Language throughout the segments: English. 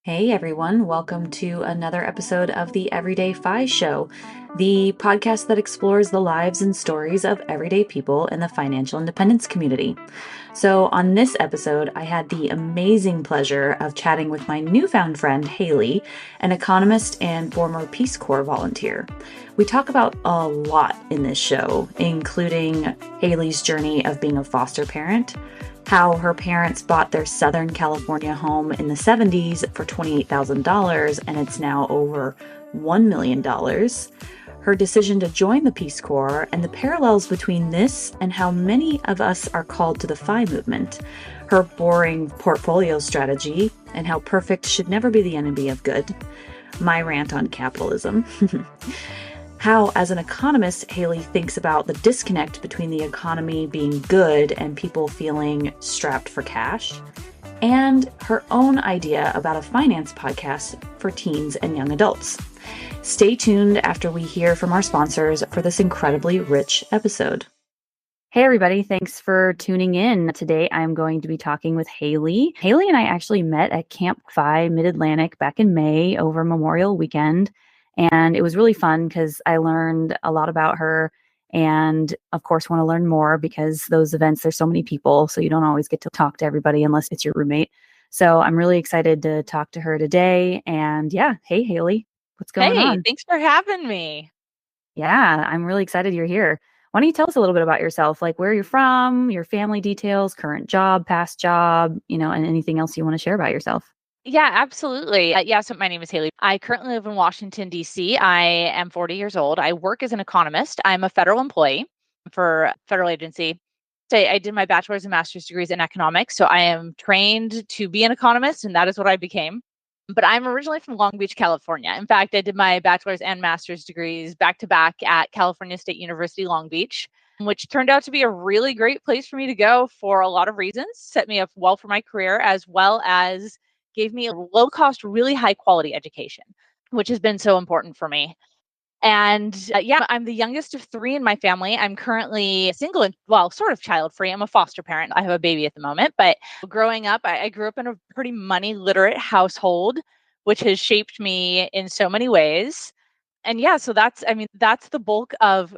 Hey everyone, welcome to another episode of the EverydayFI Show, the podcast that explores the lives and stories of everyday people in the financial independence community. So, on this episode, I had the amazing pleasure of chatting with my newfound friend, Hayley, an economist and former Peace Corps volunteer. We talk about a lot in this show, including Hayley's journey of being a foster parent, how her parents bought their Southern California home in the 70s for $28,000 and it's now over $1 million. Her decision to join the Peace Corps and the parallels between this and how many of us are called to the FI movement. Her boring portfolio strategy and how perfect should never be the enemy of good. My rant on capitalism. How, as an economist, Hayley thinks about the disconnect between the economy being good and people feeling strapped for cash, and her own idea about a finance podcast for teens and young adults. Stay tuned after we hear from our sponsors for this incredibly rich episode. Hey everybody, thanks for tuning in. Today I'm going to be talking with Hayley. Hayley and I actually met at Camp FI Mid-Atlantic back in May over Memorial Weekend. And it was really fun because I learned a lot about her and, of course, want to learn more because those events, there's so many people. So you don't always get to talk to everybody unless it's your roommate. So I'm really excited to talk to her today. And yeah, hey, Hayley, what's going Hey, on? thanks for having me. Yeah, I'm really excited you're here. Why don't you tell us a little bit about yourself, like where you're from, your family details, current job, past job, and anything else you want to share about yourself? Yeah, absolutely. So my name is Hayley. I currently live in Washington, D.C. I am 40 years old. I work as an economist. I'm a federal employee for a federal agency. So I did my bachelor's and master's degrees in economics. So I am trained to be an economist, and that is what I became. But I'm originally from Long Beach, California. In fact, I did my bachelor's and master's degrees back to back at California State University, Long Beach, which turned out to be a really great place for me to go for a lot of reasons. Set me up well for my career, as well as gave me a low cost, really high quality education, which has been so important for me. And I'm the youngest of three in my family. I'm currently single and, well, sort of child free. I'm a foster parent. I have a baby at the moment. But growing up, I grew up in a pretty money literate household, which has shaped me in so many ways. And so that's the bulk of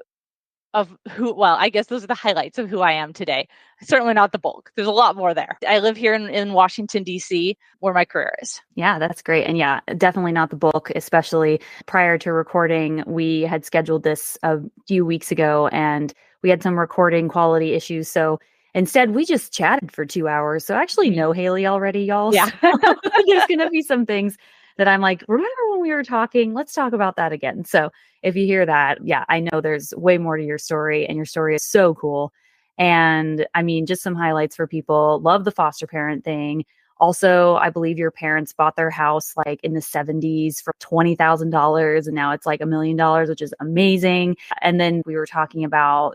who, well, I guess those are the highlights of who I am today. Certainly not the bulk. There's a lot more there. I live here in Washington, D.C., where my career is. Yeah, that's great. And yeah, definitely not the bulk, especially prior to recording. We had scheduled this a few weeks ago and we had some recording quality issues. So instead, we just chatted for 2 hours. So I actually know Hayley already, y'all. Yeah. So there's going to be some things that I'm like, remember when we were talking? Let's talk about that again. So if you hear that, yeah, I know there's way more to your story and your story is so cool. And I mean, just some highlights for people. Love the foster parent thing. Also, I believe your parents bought their house like in the 70s for $20,000 and now it's like $1 million, which is amazing. And then we were talking about,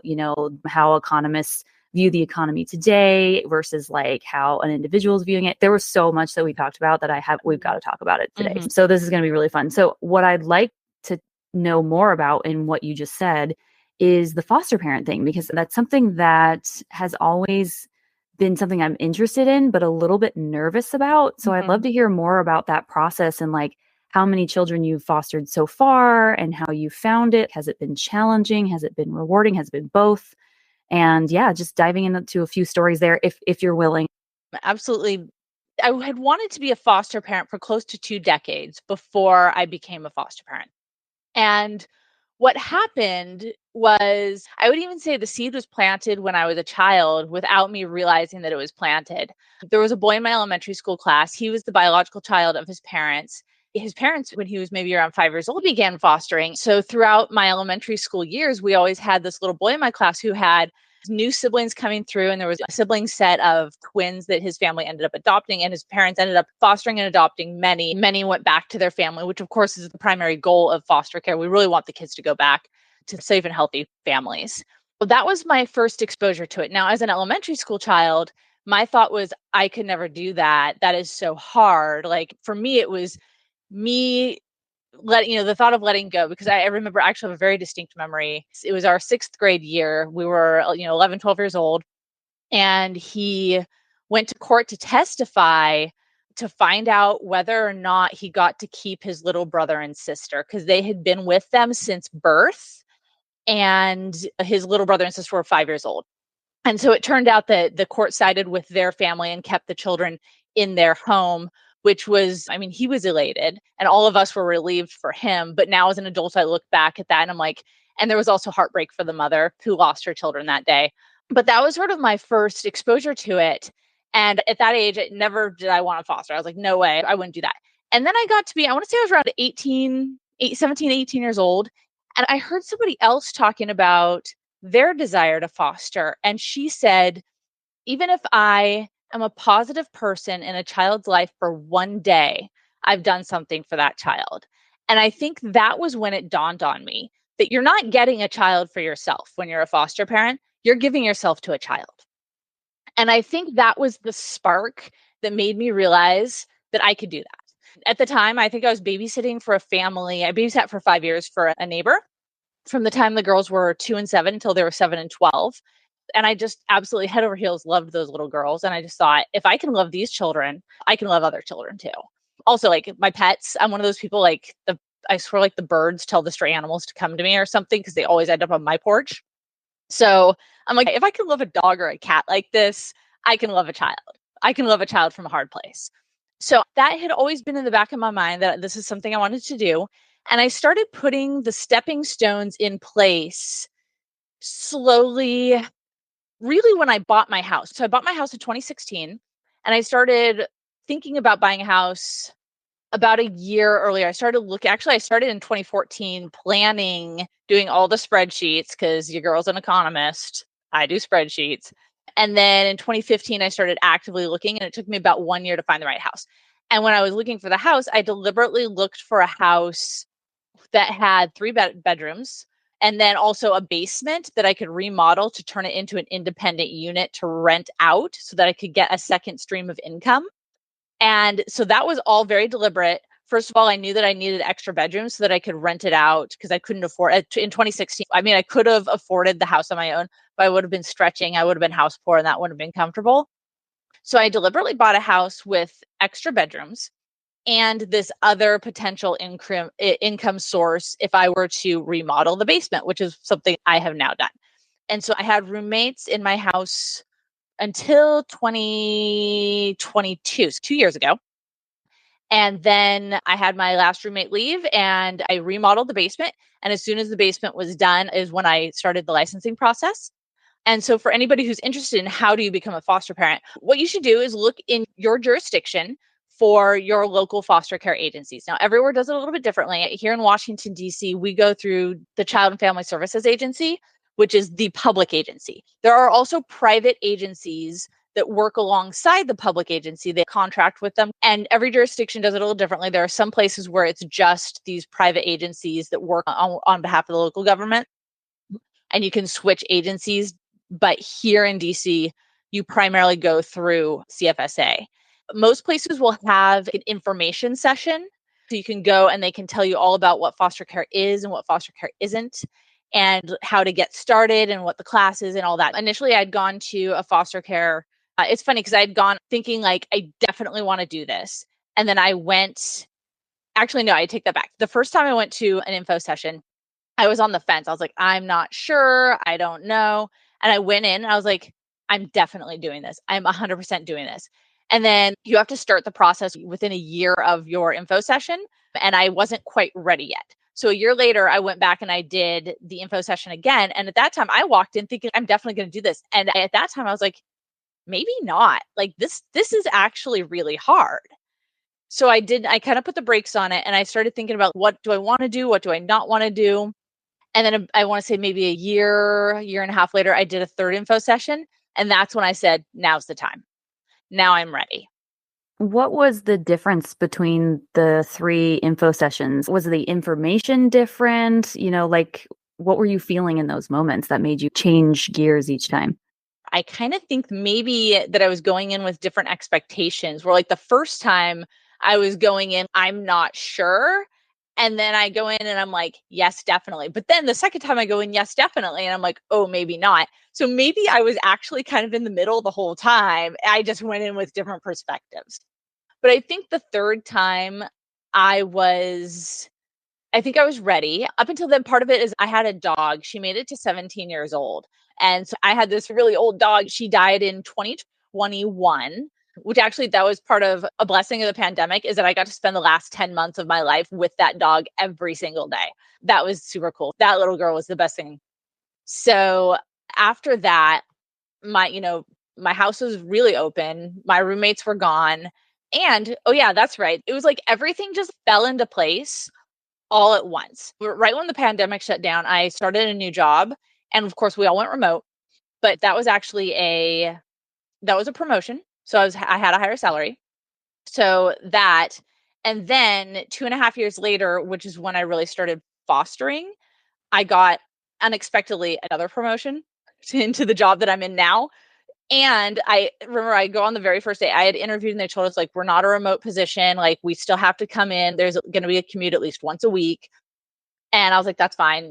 how economists view the economy today versus like how an individual is viewing it. There was so much that we talked about that we've got to talk about it today. Mm-hmm. So this is going to be really fun. So what I'd like to know more about in what you just said is the foster parent thing, because that's something that has always been something I'm interested in, but a little bit nervous about. So I'd love to hear more about that process and like how many children you've fostered so far and how you found it. Has it been challenging? Has it been rewarding? Has it been both? And yeah, just diving into a few stories there if you're willing. Absolutely. I had wanted to be a foster parent for close to 2 decades before I became a foster parent. And what happened was, I would even say the seed was planted when I was a child without me realizing that it was planted. There was a boy in my elementary school class. He was the biological child of his parents. His parents, when he was maybe around 5 years old, began fostering. So throughout my elementary school years, we always had this little boy in my class who had new siblings coming through, and there was a sibling set of twins that his family ended up adopting, and his parents ended up fostering and adopting many went back to their family, which of course is the primary goal of foster care. We really want the kids to go back to safe and healthy families. So that was my first exposure to it. Now, as an elementary school child, my thought was, I could never do that. That is so hard. Like for me, it was me the thought of letting go, because I remember, I actually have a very distinct memory. It was our sixth grade year. We were, 11, 12 years old. And he went to court to testify to find out whether or not he got to keep his little brother and sister, because they had been with them since birth, and his little brother and sister were 5 years old. And so it turned out that the court sided with their family and kept the children in their home, which was, I mean, he was elated and all of us were relieved for him. But now as an adult, I look back at that and I'm like, and there was also heartbreak for the mother who lost her children that day. But that was sort of my first exposure to it. And at that age, never did I want to foster. I was like, no way, I wouldn't do that. And then I got to be, I want to say I was around 17, 18 years old. And I heard somebody else talking about their desire to foster. And she said, even if I am a positive person in a child's life for one day, I've done something for that child. And I think that was when it dawned on me that you're not getting a child for yourself when you're a foster parent, you're giving yourself to a child. And I think that was the spark that made me realize that I could do that. At the time, I think I was babysitting for a family. I babysat for 5 years for a neighbor from the time the girls were 2 and 7 until they were 7 and 12. And I just absolutely head over heels loved those little girls. And I just thought, if I can love these children, I can love other children too. Also, like my pets, I'm one of those people like I swear like the birds tell the stray animals to come to me or something because they always end up on my porch. So I'm like, if I can love a dog or a cat like this, I can love a child. I can love a child from a hard place. So that had always been in the back of my mind that this is something I wanted to do. And I started putting the stepping stones in place slowly, really when I bought my house. So I bought my house in 2016 and I started thinking about buying a house about a year earlier. I started in 2014 planning, doing all the spreadsheets because your girl's an economist. I do spreadsheets. And then in 2015, I started actively looking and it took me about 1 year to find the right house. And when I was looking for the house, I deliberately looked for a house that had 3 bedrooms and then also a basement that I could remodel to turn it into an independent unit to rent out so that I could get a second stream of income. And so that was all very deliberate. First of all, I knew that I needed extra bedrooms so that I could rent it out because I couldn't afford it in 2016. I mean, I could have afforded the house on my own, but I would have been stretching. I would have been house poor and that wouldn't have been comfortable. So I deliberately bought a house with extra bedrooms and this other potential income source if I were to remodel the basement, which is something I have now done. And so I had roommates in my house until 2022, so 2 years ago. And then I had my last roommate leave and I remodeled the basement. And as soon as the basement was done is when I started the licensing process. And so for anybody who's interested in how do you become a foster parent, what you should do is look in your jurisdiction for your local foster care agencies. Now, everywhere does it a little bit differently. Here in Washington, D.C., we go through the Child and Family Services Agency, which is the public agency. There are also private agencies that work alongside the public agency. They contract with them, and every jurisdiction does it a little differently. There are some places where it's just these private agencies that work on behalf of the local government, and you can switch agencies. But here in DC, you primarily go through CFSA. Most places will have an information session. So you can go and they can tell you all about what foster care is and what foster care isn't and how to get started and what the class is and all that. Initially, I'd gone to a foster care. It's funny because I'd gone thinking like, I definitely want to do this. And then I went, actually, no, I take that back. The first time I went to an info session, I was on the fence. I was like, I'm not sure. I don't know. And I went in and I was like, I'm definitely doing this. I'm 100% doing this. And then you have to start the process within a year of your info session. And I wasn't quite ready yet. So a year later, I went back and I did the info session again. And at that time, I walked in thinking, I'm definitely going to do this. And at that time, I was like, maybe not. Like this is actually really hard. So I kind of put the brakes on it and I started thinking about what do I want to do? What do I not want to do? And then I want to say maybe a year and a half later, I did a third info session. And that's when I said, now's the time. Now I'm ready. What was the difference between the 3 info sessions? Was the information different? Like what were you feeling in those moments that made you change gears each time? I kind of think maybe that I was going in with different expectations where like the first time I was going in, I'm not sure. And then I go in and I'm like, yes, definitely. But then the second time I go in, yes, definitely. And I'm like, oh, maybe not. So maybe I was actually kind of in the middle the whole time. I just went in with different perspectives. But I think the third time I think I was ready. Up until then, part of it is I had a dog. She made it to 17 years old. And so I had this really old dog. She died in 2021, which actually that was part of a blessing of the pandemic, is that I got to spend the last 10 months of my life with that dog every single day. That was super cool. That little girl was the best thing. So after that, my house was really open. My roommates were gone. And oh yeah, that's right. It was like everything just fell into place all at once. Right when the pandemic shut down, I started a new job, and of course we all went remote, but that was actually a promotion. So I had a higher salary. So that, and then 2.5 years later, which is when I really started fostering, I got unexpectedly another promotion into the job that I'm in now. And I remember I go on the very first day, I had interviewed and they told us, like, we're not a remote position. Like, we still have to come in. There's going to be a commute at least once a week. And I was like, that's fine,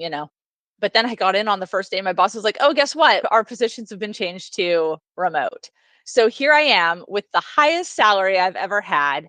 But then I got in on the first day and my boss was like, oh, guess what? Our positions have been changed to remote. So here I am with the highest salary I've ever had,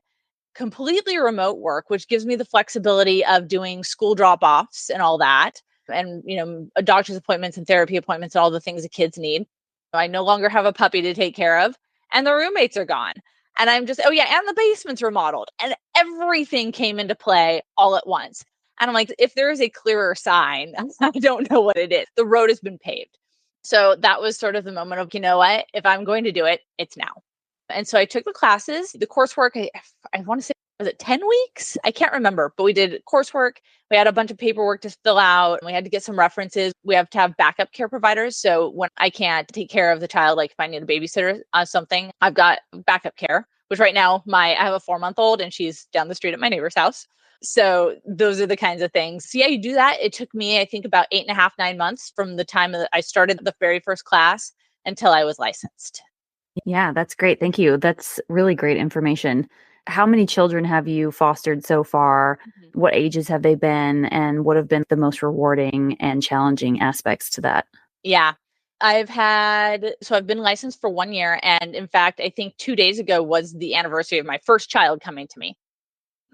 completely remote work, which gives me the flexibility of doing school drop-offs and all that. And, doctor's appointments and therapy appointments and all the things the kids need. I no longer have a puppy to take care of and the roommates are gone. And I'm just, oh yeah, and the basement's remodeled and everything came into play all at once. And I'm like, if there is a clearer sign, I don't know what it is. The road has been paved. So that was sort of the moment of, you know what, if I'm going to do it, it's now. And so I took the classes, the coursework, I want to say, was it 10 weeks? I can't remember, but we did coursework. We had a bunch of paperwork to fill out and we had to get some references. We have to have backup care providers. So when I can't take care of the child, like if I need a babysitter on something, I've got backup care, which right now I have a 4-month-old and she's down the street at my neighbor's house. So those are the kinds of things. So yeah, you do that. It took me, I think, about 8.5, 9 months from the time that I started the very first class until I was licensed. Yeah, that's great. Thank you. That's really great information. How many children have you fostered so far? Mm-hmm. What ages have they been? And what have been the most rewarding and challenging aspects to that? Yeah. I've been licensed for 1 year. And in fact, I think 2 days ago was the anniversary of my first child coming to me.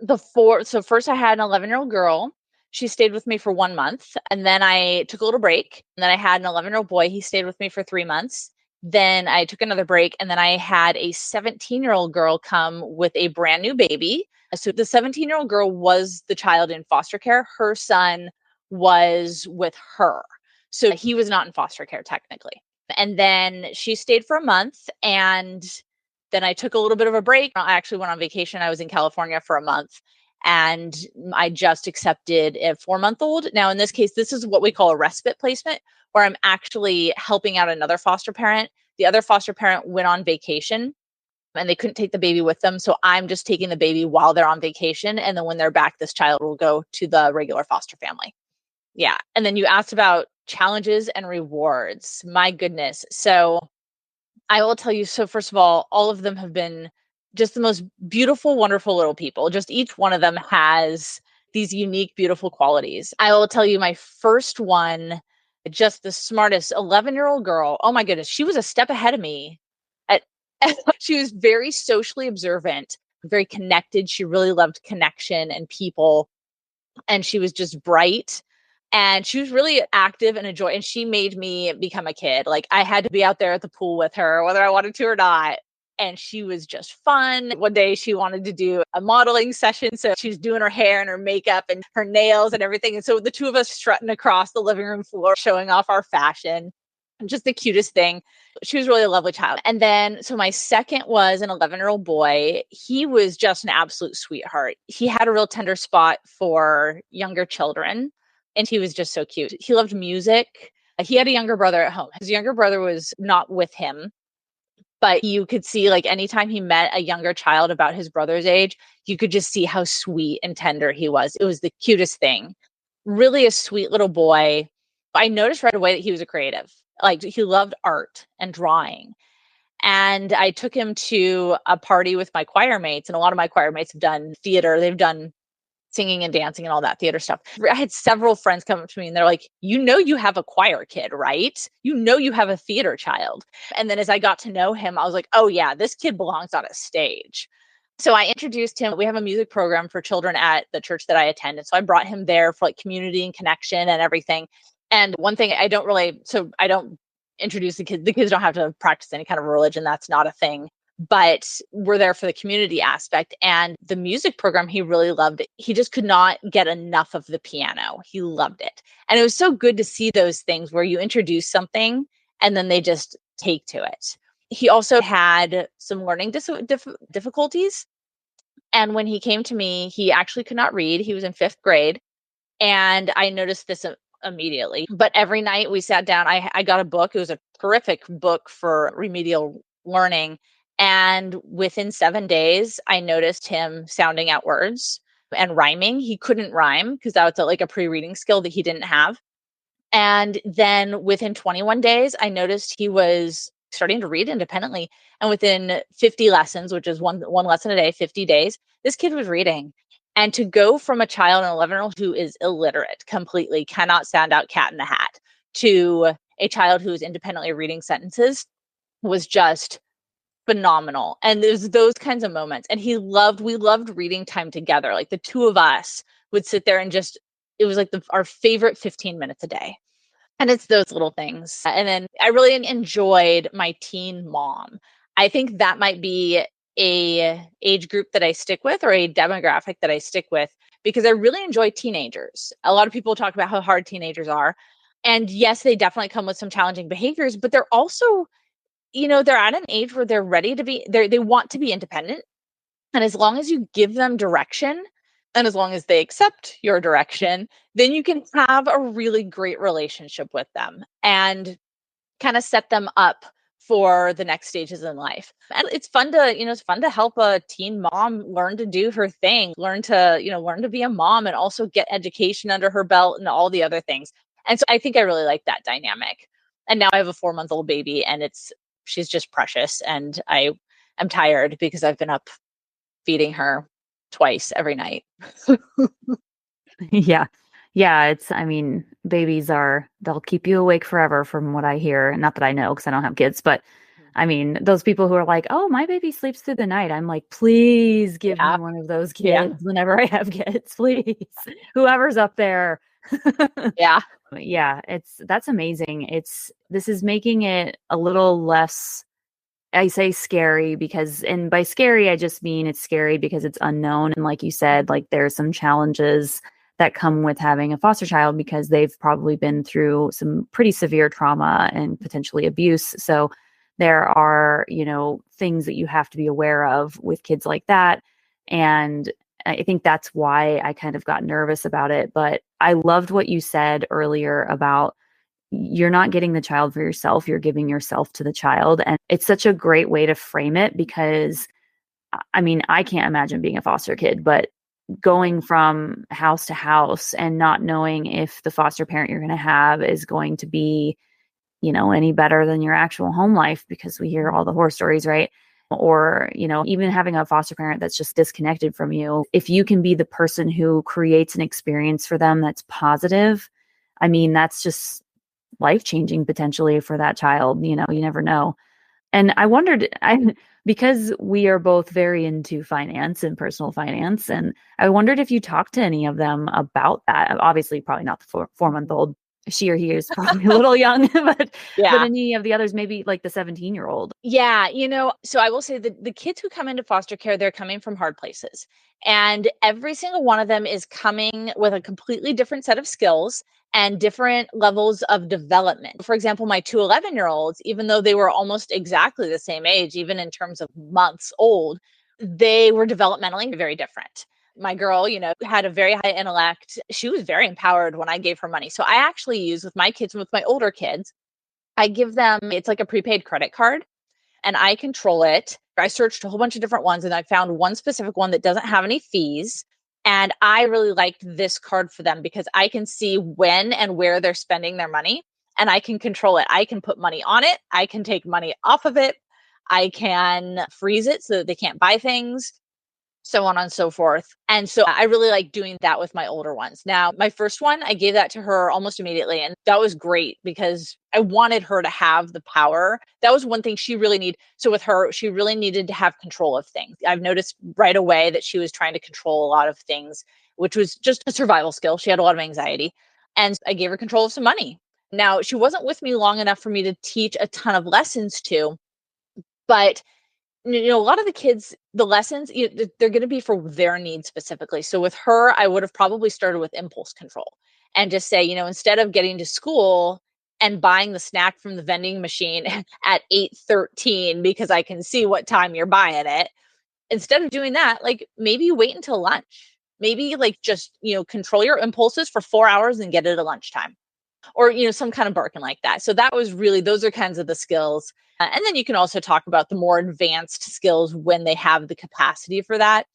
So first I had an 11-year-old girl. She stayed with me for 1 month. And then I took a little break. And then I had an 11-year-old boy. He stayed with me for 3 months. Then I took another break. And then I had a 17-year-old girl come with a brand new baby. So the 17-year-old girl was the child in foster care. Her son was with her. So he was not in foster care technically. And then she stayed for a month and then I took a little bit of a break. I actually went on vacation. I was in California for a month and I just accepted a 4-month-old. Now, in this case, this is what we call a respite placement, where I'm actually helping out another foster parent. The other foster parent went on vacation and they couldn't take the baby with them. So I'm just taking the baby while they're on vacation. And then when they're back, this child will go to the regular foster family. Yeah. And then you asked about challenges and rewards. My goodness. So I will tell you, so first of all of them have been just the most beautiful, wonderful little people. Just each one of them has these unique, beautiful qualities. I will tell you, my first one, just the smartest 11-year-old girl. Oh my goodness, she was a step ahead of me. At, she was very socially observant, very connected. She really loved connection and people. And she was just bright and she was really active and a joy. And she made me become a kid. Like I had to be out there at the pool with her, whether I wanted to or not. And she was just fun. One day she wanted to do a modeling session. So she was doing her hair and her makeup and her nails and everything. And so the two of us strutting across the living room floor, showing off our fashion. Just the cutest thing. She was really a lovely child. And then, so my second was an 11-year-old boy. He was just an absolute sweetheart. He had a real tender spot for younger children, and he was just so cute. He loved music. He had a younger brother at home. His younger brother was not with him, but you could see, like, anytime he met a younger child about his brother's age, you could just see how sweet and tender he was. It was the cutest thing. Really a sweet little boy. I noticed right away that he was a creative. Like he loved art and drawing. And I took him to a party with my choir mates, and a lot of my choir mates have done theater. They've done singing and dancing and all that theater stuff. I had several friends come up to me and they're like, you have a choir kid, right? You have a theater child. And then as I got to know him, I was like, oh yeah, this kid belongs on a stage. So I introduced him. We have a music program for children at the church that I attend. And so I brought him there for like community and connection and everything. And one thing I don't introduce the kids. The kids don't have to practice any kind of religion. That's not a thing. But we're there for the community aspect. And the music program, he really loved it. He just could not get enough of the piano. He loved it. And it was so good to see those things where you introduce something and then they just take to it. He also had some learning difficulties. And when he came to me, he actually could not read. He was in 5th grade. And I noticed this immediately. But every night we sat down, I got a book. It was a terrific book for remedial learning. And within 7 days, I noticed him sounding out words and rhyming. He couldn't rhyme because that was like a pre-reading skill that he didn't have. And then within 21 days, I noticed he was starting to read independently. And within 50 lessons, which is one lesson a day, 50 days, this kid was reading. And to go from a child, an 11-year-old who is illiterate completely, cannot sound out cat in the hat, to a child who is independently reading sentences was just phenomenal. And there's those kinds of moments. And we loved reading time together. Like the two of us would sit there and it was like our favorite 15 minutes a day. And it's those little things. And then I really enjoyed my teen mom. I think that might be a age group that I stick with, or a demographic that I stick with, because I really enjoy teenagers. A lot of people talk about how hard teenagers are. And yes, they definitely come with some challenging behaviors, but they're also, they're at an age where they're ready to be, they want to be independent. And as long as you give them direction, and as long as they accept your direction, then you can have a really great relationship with them and kind of set them up for the next stages in life. And it's fun to help a teen mom learn to do her thing, learn to be a mom, and also get education under her belt and all the other things. And so I think I really like that dynamic. And now I have a 4-month-old baby, and she's just precious. And I am tired because I've been up feeding her twice every night. Yeah. Yeah. Babies they'll keep you awake forever from what I hear. Not that I know because I don't have kids, but those people who are like, oh, my baby sleeps through the night. I'm like, please give me one of those kids whenever I have kids, please. Whoever's up there. Yeah. Yeah. That's amazing. This is making it a little less, I say scary because, and by scary, I just mean it's scary because it's unknown. And like you said, like there's some challenges that come with having a foster child because they've probably been through some pretty severe trauma and potentially abuse. So there are, things that you have to be aware of with kids like that. And I think that's why I kind of got nervous about it. But I loved what you said earlier about you're not getting the child for yourself, you're giving yourself to the child. And it's such a great way to frame it because, I can't imagine being a foster kid, but going from house to house and not knowing if the foster parent you're going to have is going to be, any better than your actual home life, because we hear all the horror stories, right? Or, even having a foster parent that's just disconnected from you. If you can be the person who creates an experience for them that's positive, that's just life-changing potentially for that child. You never know. And I wondered, because we are both very into finance and personal finance, and I wondered if you talked to any of them about that. Obviously, probably not the 4-month-old. She or he is probably a little young, but any of the others, maybe like the 17-year-old. Yeah. So I will say that the kids who come into foster care, they're coming from hard places. And every single one of them is coming with a completely different set of skills and different levels of development. For example, my 2 11-year-olds, even though they were almost exactly the same age, even in terms of months old, they were developmentally very different. My girl, had a very high intellect. She was very empowered when I gave her money. So I actually use with my kids, with my older kids, I give them, it's like a prepaid credit card, and I control it. I searched a whole bunch of different ones and I found one specific one that doesn't have any fees. And I really liked this card for them because I can see when and where they're spending their money, and I can control it. I can put money on it. I can take money off of it. I can freeze it so that they can't buy things. so on and so forth. And so I really like doing that with my older ones. Now, my first one, I gave that to her almost immediately. And that was great because I wanted her to have the power. That was one thing she really needed. So with her, she really needed to have control of things. I've noticed right away that she was trying to control a lot of things, which was just a survival skill. She had a lot of anxiety. And I gave her control of some money. Now, she wasn't with me long enough for me to teach a ton of lessons to, but a lot of the kids, the lessons, they're going to be for their needs specifically. So with her, I would have probably started with impulse control and just say, instead of getting to school and buying the snack from the vending machine at 8:13 because I can see what time you're buying it, instead of doing that, like maybe you wait until lunch. Maybe like just, control your impulses for 4 hours and get it at lunchtime, or some kind of barking like that. So that was really, those are kinds of the skills. And then you can also talk about the more advanced skills when they have the capacity for that.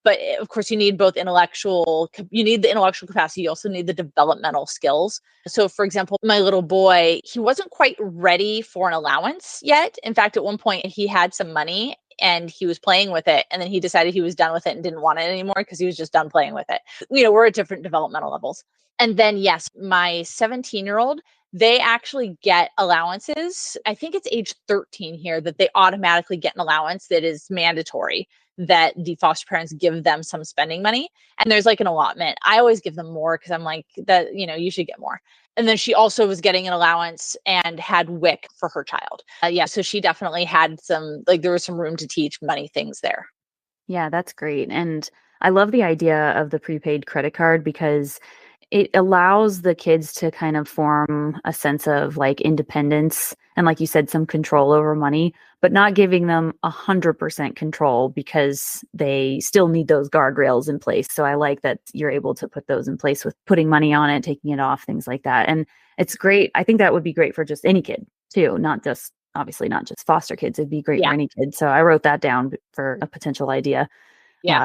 But of course, you need the intellectual capacity. You also need the developmental skills. So for example, my little boy, he wasn't quite ready for an allowance yet. In fact, at one point he had some money and he was playing with it, and then he decided he was done with it and didn't want it anymore because he was just done playing with it. We're at different developmental levels. And then, yes, my 17-year-old, they actually get allowances. I think it's age 13 here that they automatically get an allowance that is mandatory, that the foster parents give them some spending money. And there's like an allotment. I always give them more because I'm like, that, you should get more. And then she also was getting an allowance and had WIC for her child. So she definitely had there was some room to teach money things there. Yeah, that's great. And I love the idea of the prepaid credit card because it allows the kids to kind of form a sense of like independence and, like you said, some control over money, but not giving them 100% control because they still need those guardrails in place. So I like that you're able to put those in place with putting money on it, taking it off, things like that. And it's great. I think that would be great for just any kid too, obviously not just foster kids. It'd be great for any kid. So I wrote that down for a potential idea.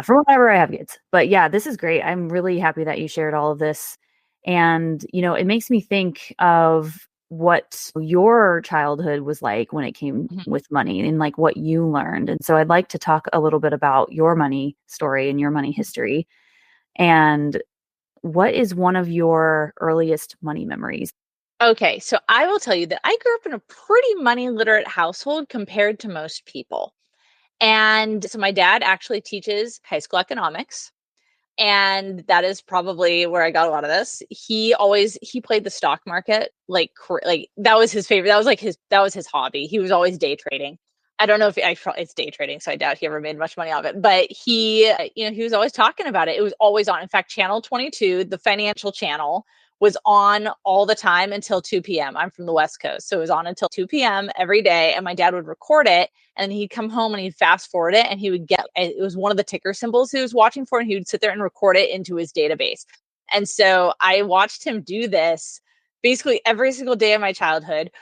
For whenever I have kids. But yeah, this is great. I'm really happy that you shared all of this. And, it makes me think of what your childhood was like when it came with money and like what you learned. And so I'd like to talk a little bit about your money story and your money history. And what is one of your earliest money memories? Okay, so I will tell you that I grew up in a pretty money literate household compared to most people. And so my dad actually teaches high school economics. And that is probably where I got a lot of this. He played the stock market like that was his favorite. That was his hobby. He was always day trading. I don't know if it's day trading, so I doubt he ever made much money off it. But he was always talking about it. It was always on. In fact, Channel 22, the financial channel, was on all the time until 2 p.m. I'm from the West Coast, so it was on until 2 p.m. every day. And my dad would record it, and he'd come home and he'd fast forward it, and it was one of the ticker symbols he was watching for, and he would sit there and record it into his database. And so I watched him do this basically every single day of my childhood.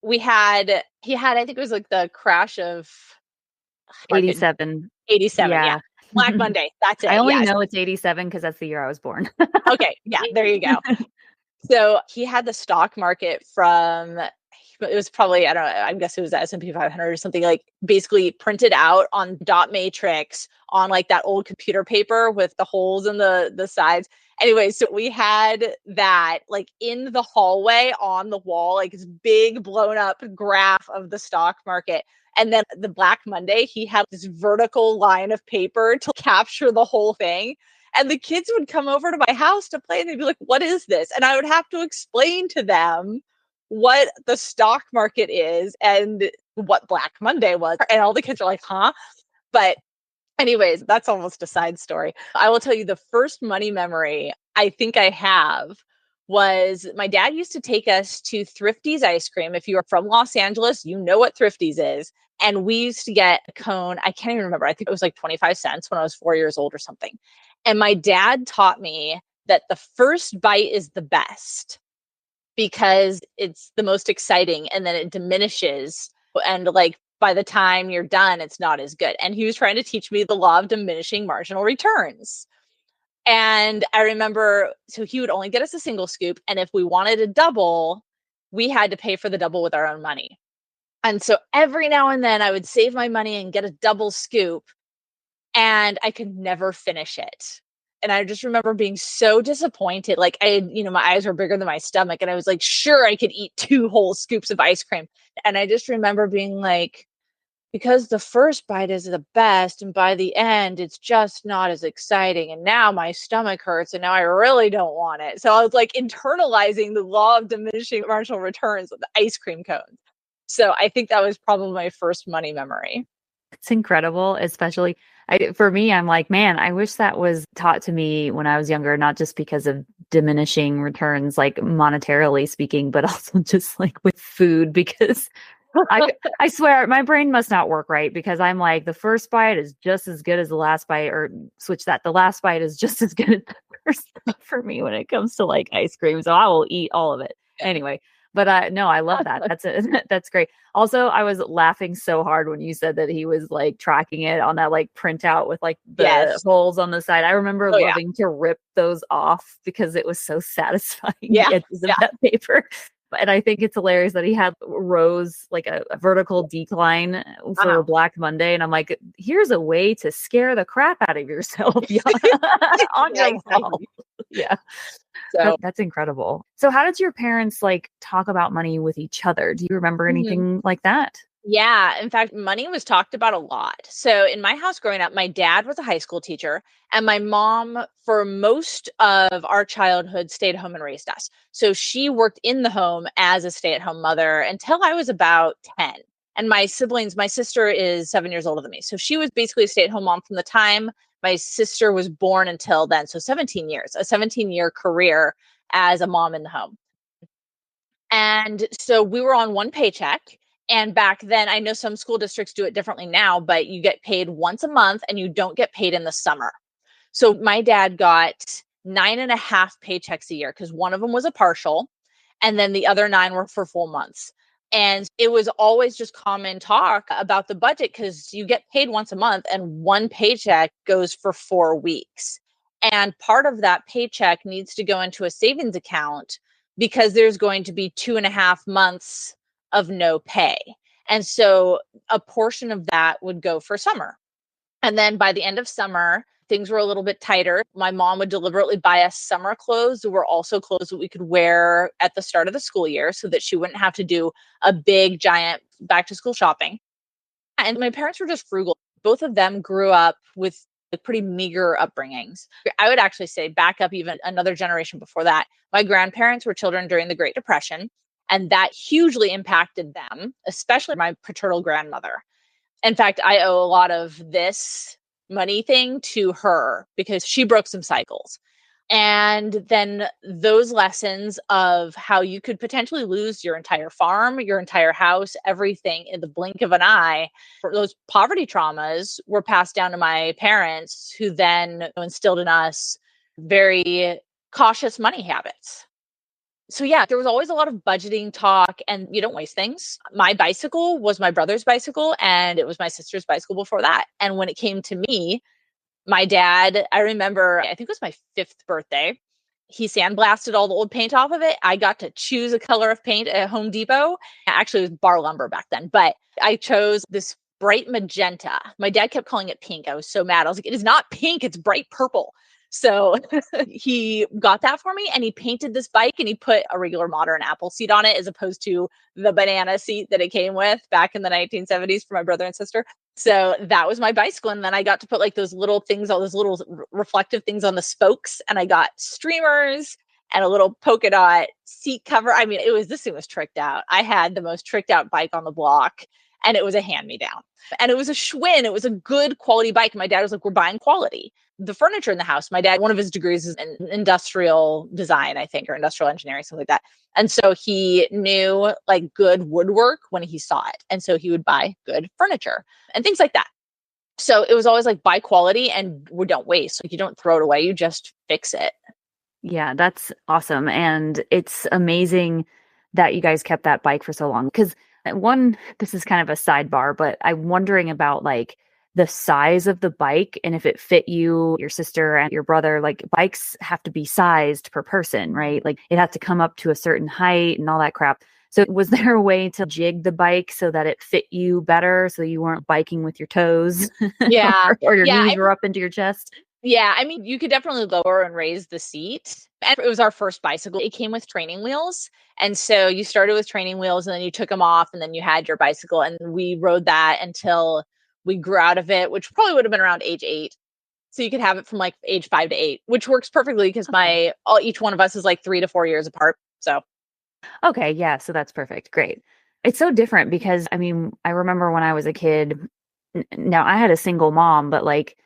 He had, I think it was like the crash of 87. 87. Yeah. Black Monday. That's it. I only know it's 87 because that's the year I was born. Okay. Yeah. There you go. So he had the stock market from, it was probably, I don't know, I guess it was the S&P 500 or something, like basically printed out on dot matrix on like that old computer paper with the holes in the sides. Anyway, so we had that like in the hallway on the wall, like this big blown up graph of the stock market. And then the Black Monday, he had this vertical line of paper to capture the whole thing. And the kids would come over to my house to play, and they'd be like, "What is this?" And I would have to explain to them what the stock market is and what Black Monday was. And all the kids are like, "Huh?" But anyways, that's almost a side story. I will tell you the first money memory I think I have was my dad used to take us to Thrifty's ice cream. If you are from Los Angeles, you know what Thrifty's is. And we used to get a cone. I can't even remember. I think it was like 25 cents when I was 4 years old or something. And my dad taught me that the first bite is the best because it's the most exciting, and then it diminishes. And like by the time you're done, it's not as good. And he was trying to teach me the law of diminishing marginal returns. And I remember, so he would only get us a single scoop. And if we wanted a double, we had to pay for the double with our own money. And so every now and then I would save my money and get a double scoop. and I could never finish it. And I just remember being so disappointed. Like my eyes were bigger than my stomach, and I was like, sure, I could eat 2 whole scoops of ice cream. And I just remember being like, because the first bite is the best, and by the end, it's just not as exciting. And now my stomach hurts, and now I really don't want it. So I was like internalizing the law of diminishing marginal returns with the ice cream cones. So I think that was probably my first money memory. It's incredible, especially for me, I'm like, man, I wish that was taught to me when I was younger, not just because of diminishing returns, like monetarily speaking, but also just like with food, because I swear my brain must not work right, because I'm like, the first bite is just as good as the last bite, or switch that. The last bite is just as good as the first bite for me when it comes to like ice cream. So I will eat all of it anyway. But no, I love that. That's great. Also, I was laughing so hard when you said that he was like tracking it on that like printout with like the holes on the side. I remember loving to rip those off because it was so satisfying, the edges of that paper. And I think it's hilarious that he had rows, like a vertical decline for Black Monday. And I'm like, here's a way to scare the crap out of yourself on your wall. Yeah. So that's incredible. So how did your parents like talk about money with each other? Do you remember anything like that? Yeah. In fact, money was talked about a lot. So in my house growing up, my dad was a high school teacher, and my mom, for most of our childhood, stayed home and raised us. So she worked in the home as a stay-at-home mother until I was about 10. And my siblings, my sister is 7 years older than me. So she was basically a stay-at-home mom from the time my sister was born until then. So 17 years, a 17-year career as a mom in the home. And so we were on one paycheck. And back then, I know some school districts do it differently now, but you get paid once a month and you don't get paid in the summer. So my dad got 9.5 paychecks a year because one of them was a partial, and then the other 9 were for full months. And it was always just common talk about the budget because you get paid once a month and one paycheck goes for 4 weeks. And part of that paycheck needs to go into a savings account because there's going to be 2.5 months of no pay. And so a portion of that would go for summer. And then by the end of summer, things were a little bit tighter. My mom would deliberately buy us summer clothes that were also clothes that we could wear at the start of the school year so that she wouldn't have to do a big, giant back to school shopping. And my parents were just frugal. Both of them grew up with pretty meager upbringings. I would actually say back up even another generation before that. My grandparents were children during the Great Depression, and that hugely impacted them, especially my paternal grandmother. In fact, I owe a lot of this money thing to her because she broke some cycles. And then those lessons of how you could potentially lose your entire farm, your entire house, everything in the blink of an eye. Those poverty traumas were passed down to my parents, who then instilled in us very cautious money habits. So yeah, there was always a lot of budgeting talk, and you don't waste things. My bicycle was my brother's bicycle, and it was my sister's bicycle before that. And when it came to me, my dad, I remember, I think it was my 5th birthday. He sandblasted all the old paint off of it. I got to choose a color of paint at Home Depot. Actually, it was Bar Lumber back then, but I chose this bright magenta. My dad kept calling it pink. I was so mad. I was like, it is not pink, it's bright purple. So he got that for me, and he painted this bike, and he put a regular modern Apple seat on it as opposed to the banana seat that it came with back in the 1970s for my brother and sister. So that was my bicycle. And then I got to put like those little things, all those little reflective things on the spokes. And I got streamers and a little polka dot seat cover. I mean, this thing was tricked out. I had the most tricked out bike on the block, and it was a hand-me-down. And it was a Schwinn. It was a good quality bike. My dad was like, we're buying quality. The furniture in the house, my dad, one of his degrees is in industrial design, I think, or industrial engineering, something like that. And so he knew like good woodwork when he saw it. And so he would buy good furniture and things like that. So it was always like buy quality and we don't waste. Like you don't throw it away, you just fix it. Yeah, that's awesome. And it's amazing that you guys kept that bike for so long. Because this is kind of a sidebar, but I'm wondering about like the size of the bike and if it fit you, your sister, and your brother. Like bikes have to be sized per person, right? Like it has to come up to a certain height and all that crap. So was there a way to jig the bike so that it fit you better, so you weren't biking with your toes Yeah. or your Yeah. knees were up into your chest? Yeah. I mean, you could definitely lower and raise the seat. And it was our first bicycle. It came with training wheels. And so you started with training wheels and then you took them off and then you had your bicycle. And we rode that until we grew out of it, which probably would have been around age 8. So you could have it from like age 5 to 8, which works perfectly because each one of us is like 3 to 4 years apart. So Okay, yeah, so that's perfect. Great. It's so different because I mean, I remember when I was a kid, now I had a single mom, but like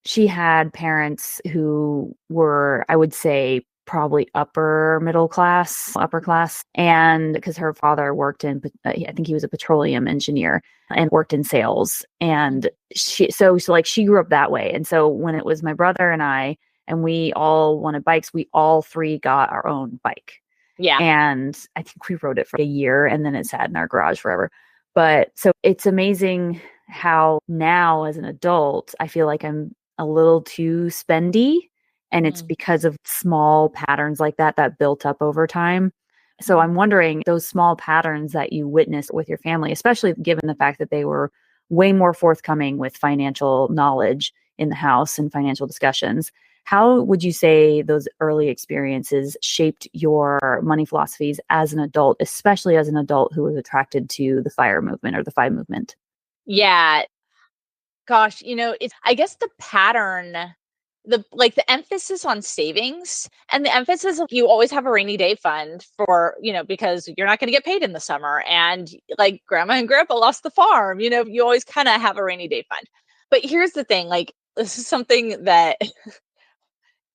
she had parents who were, I would say, probably upper middle class, upper class. And because her father worked in, I think he was a petroleum engineer and worked in sales. And so like she grew up that way. And so when it was my brother and I, and we all wanted bikes, we all three got our own bike. yeah. And I think we rode it for a year and then it sat in our garage forever. But so it's amazing how now as an adult, I feel like I'm a little too spendy. And it's because of small patterns like that built up over time. So I'm wondering those small patterns that you witnessed with your family, especially given the fact that they were way more forthcoming with financial knowledge in the house and financial discussions. How would you say those early experiences shaped your money philosophies as an adult, especially as an adult who was attracted to the FIRE movement or the FI movement? Yeah. Gosh, it's I guess the pattern, the emphasis on savings and the emphasis of you always have a rainy day fund for, because you're not going to get paid in the summer and like grandma and grandpa lost the farm, you always kind of have a rainy day fund. But here's the thing, like this is something that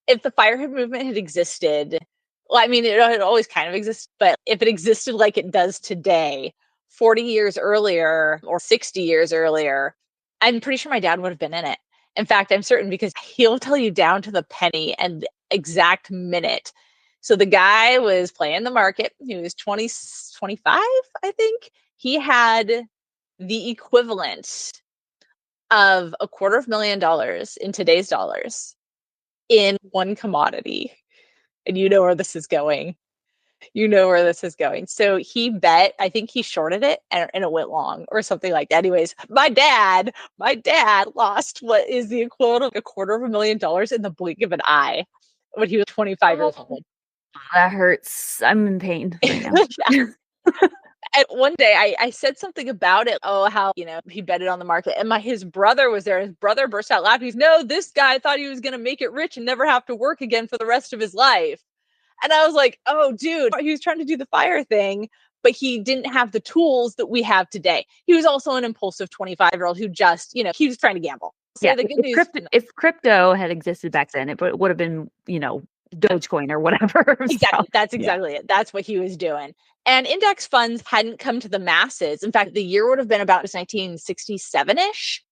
if the FIRE movement had existed, well, I mean, it had always kind of existed, but if it existed like it does today, 40 years earlier or 60 years earlier, I'm pretty sure my dad would have been in it. In fact, I'm certain because he'll tell you down to the penny and the exact minute. So the guy was playing the market. He was 20, 25, I think. He had the equivalent of $250,000 in today's dollars in one commodity. And you know where this is going. You know where this is going. So he bet, I think he shorted it and it went long or something like that. Anyways, my dad lost what is the equivalent of $250,000 in the blink of an eye when he was 25 years old. That hurts. I'm in pain right now. Yeah. And one day I said something about it. Oh, how, he bet it on the market. And his brother was there. His brother burst out laughing. He's, no, this guy thought he was going to make it rich and never have to work again for the rest of his life. And I was like, oh, dude, he was trying to do the FIRE thing, but he didn't have the tools that we have today. He was also an impulsive 25-year-old who just, he was trying to gamble. Yeah, The good news. if crypto had existed back then, it would have been, Dogecoin or whatever. Exactly. So, That's exactly it. That's what he was doing. And index funds hadn't come to the masses. In fact, the year would have been about 1967-ish.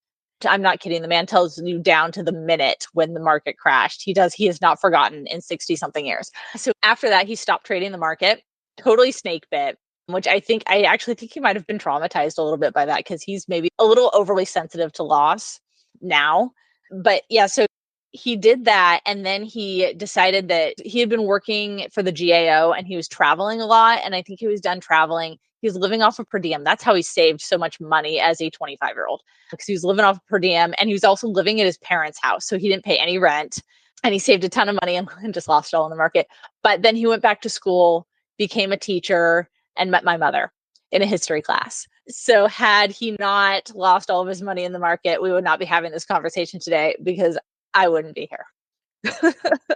I'm not kidding. The man tells you down to the minute when the market crashed. He has not forgotten in 60 something years. So after that, he stopped trading the market, totally snake bit, which I actually think he might have been traumatized a little bit by that because he's maybe a little overly sensitive to loss now. But yeah, so he did that. And then he decided that he had been working for the GAO and he was traveling a lot. And I think he was done traveling. He was living off of per diem. That's how he saved so much money as a 25-year-old, because he was living off of per diem and he was also living at his parents' house. So he didn't pay any rent and he saved a ton of money and just lost it all in the market. But then he went back to school, became a teacher, and met my mother in a history class. So had he not lost all of his money in the market, we would not be having this conversation today because I wouldn't be here.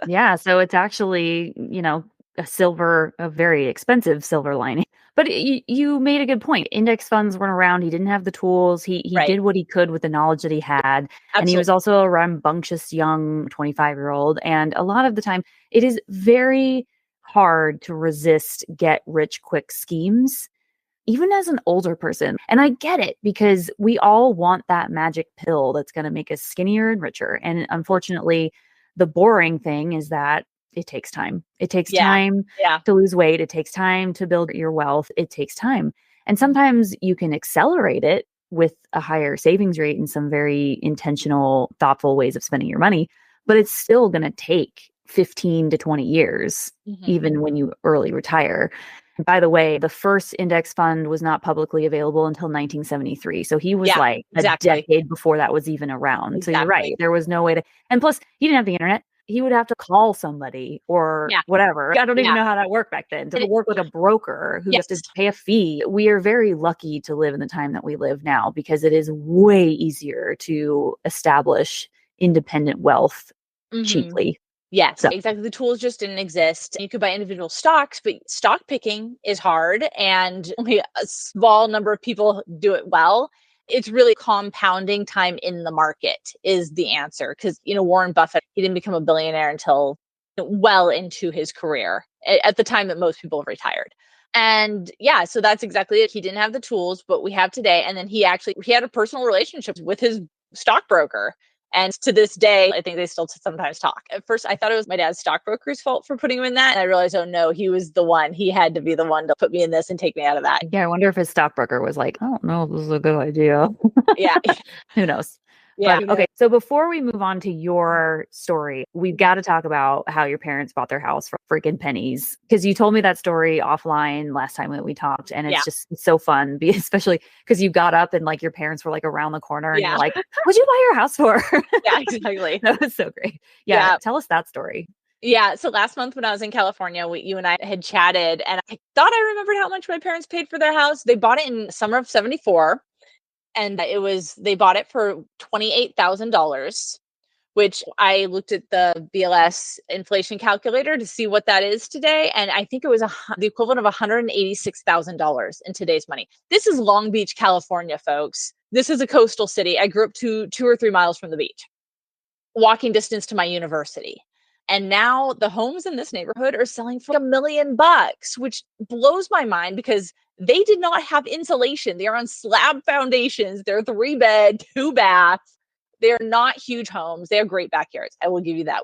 yeah, so it's actually, a very expensive silver lining. But you made a good point. Index funds weren't around. He didn't have the tools. He Right. did what he could with the knowledge that he had. Absolutely. And he was also a rambunctious young 25-year-old. And a lot of the time, it is very hard to resist get rich quick schemes, even as an older person. And I get it because we all want that magic pill that's going to make us skinnier and richer. And unfortunately, the boring thing is that it takes time. It takes time to lose weight. It takes time to build your wealth. It takes time. And sometimes you can accelerate it with a higher savings rate and some very intentional, thoughtful ways of spending your money. But it's still going to take 15 to 20 years, even when you early retire. By the way, the first index fund was not publicly available until 1973. So he was like a decade before that was even around. So you're right. There was no way to, and plus he didn't have the internet. He would have to call somebody or whatever. I don't even know how that worked back then. To work with a broker who has to pay a fee. We are very lucky to live in the time that we live now because it is way easier to establish independent wealth cheaply. Yes, so. Exactly. The tools just didn't exist. You could buy individual stocks, but stock picking is hard and only a small number of people do it well. It's really compounding time in the market is the answer. Because, Warren Buffett, he didn't become a billionaire until well into his career at the time that most people have retired. And so that's exactly it. He didn't have the tools, but we have today. And then he had a personal relationship with his stockbroker. And to this day, I think they still sometimes talk. At first, I thought it was my dad's stockbroker's fault for putting him in that. And I realized, oh no, he was the one. He had to be the one to put me in this and take me out of that. Yeah, I wonder if his stockbroker was like, I don't know if this is a good idea. Yeah. Who knows? Yeah. But, okay. So before we move on to your story, we've got to talk about how your parents bought their house for freaking pennies. Because you told me that story offline last time that we talked. And it's just so fun, especially because you got up and like your parents were like around the corner and you're like, what'd you buy your house for? Yeah, exactly. That was so great. Yeah. Tell us that story. Yeah. So last month when I was in California, you and I had chatted and I thought I remembered how much my parents paid for their house. They bought it in summer of 74. And they bought it for $28,000, which I looked at the BLS inflation calculator to see what that is today. And I think it was the equivalent of $186,000 in today's money. This is Long Beach, California, folks. This is a coastal city. I grew up 2 or 3 miles from the beach, walking distance to my university. And now the homes in this neighborhood are selling for $1 million, which blows my mind because they did not have insulation. They are on slab foundations. They're 3-bed, 2-bath. They're not huge homes. They have great backyards. I will give you that.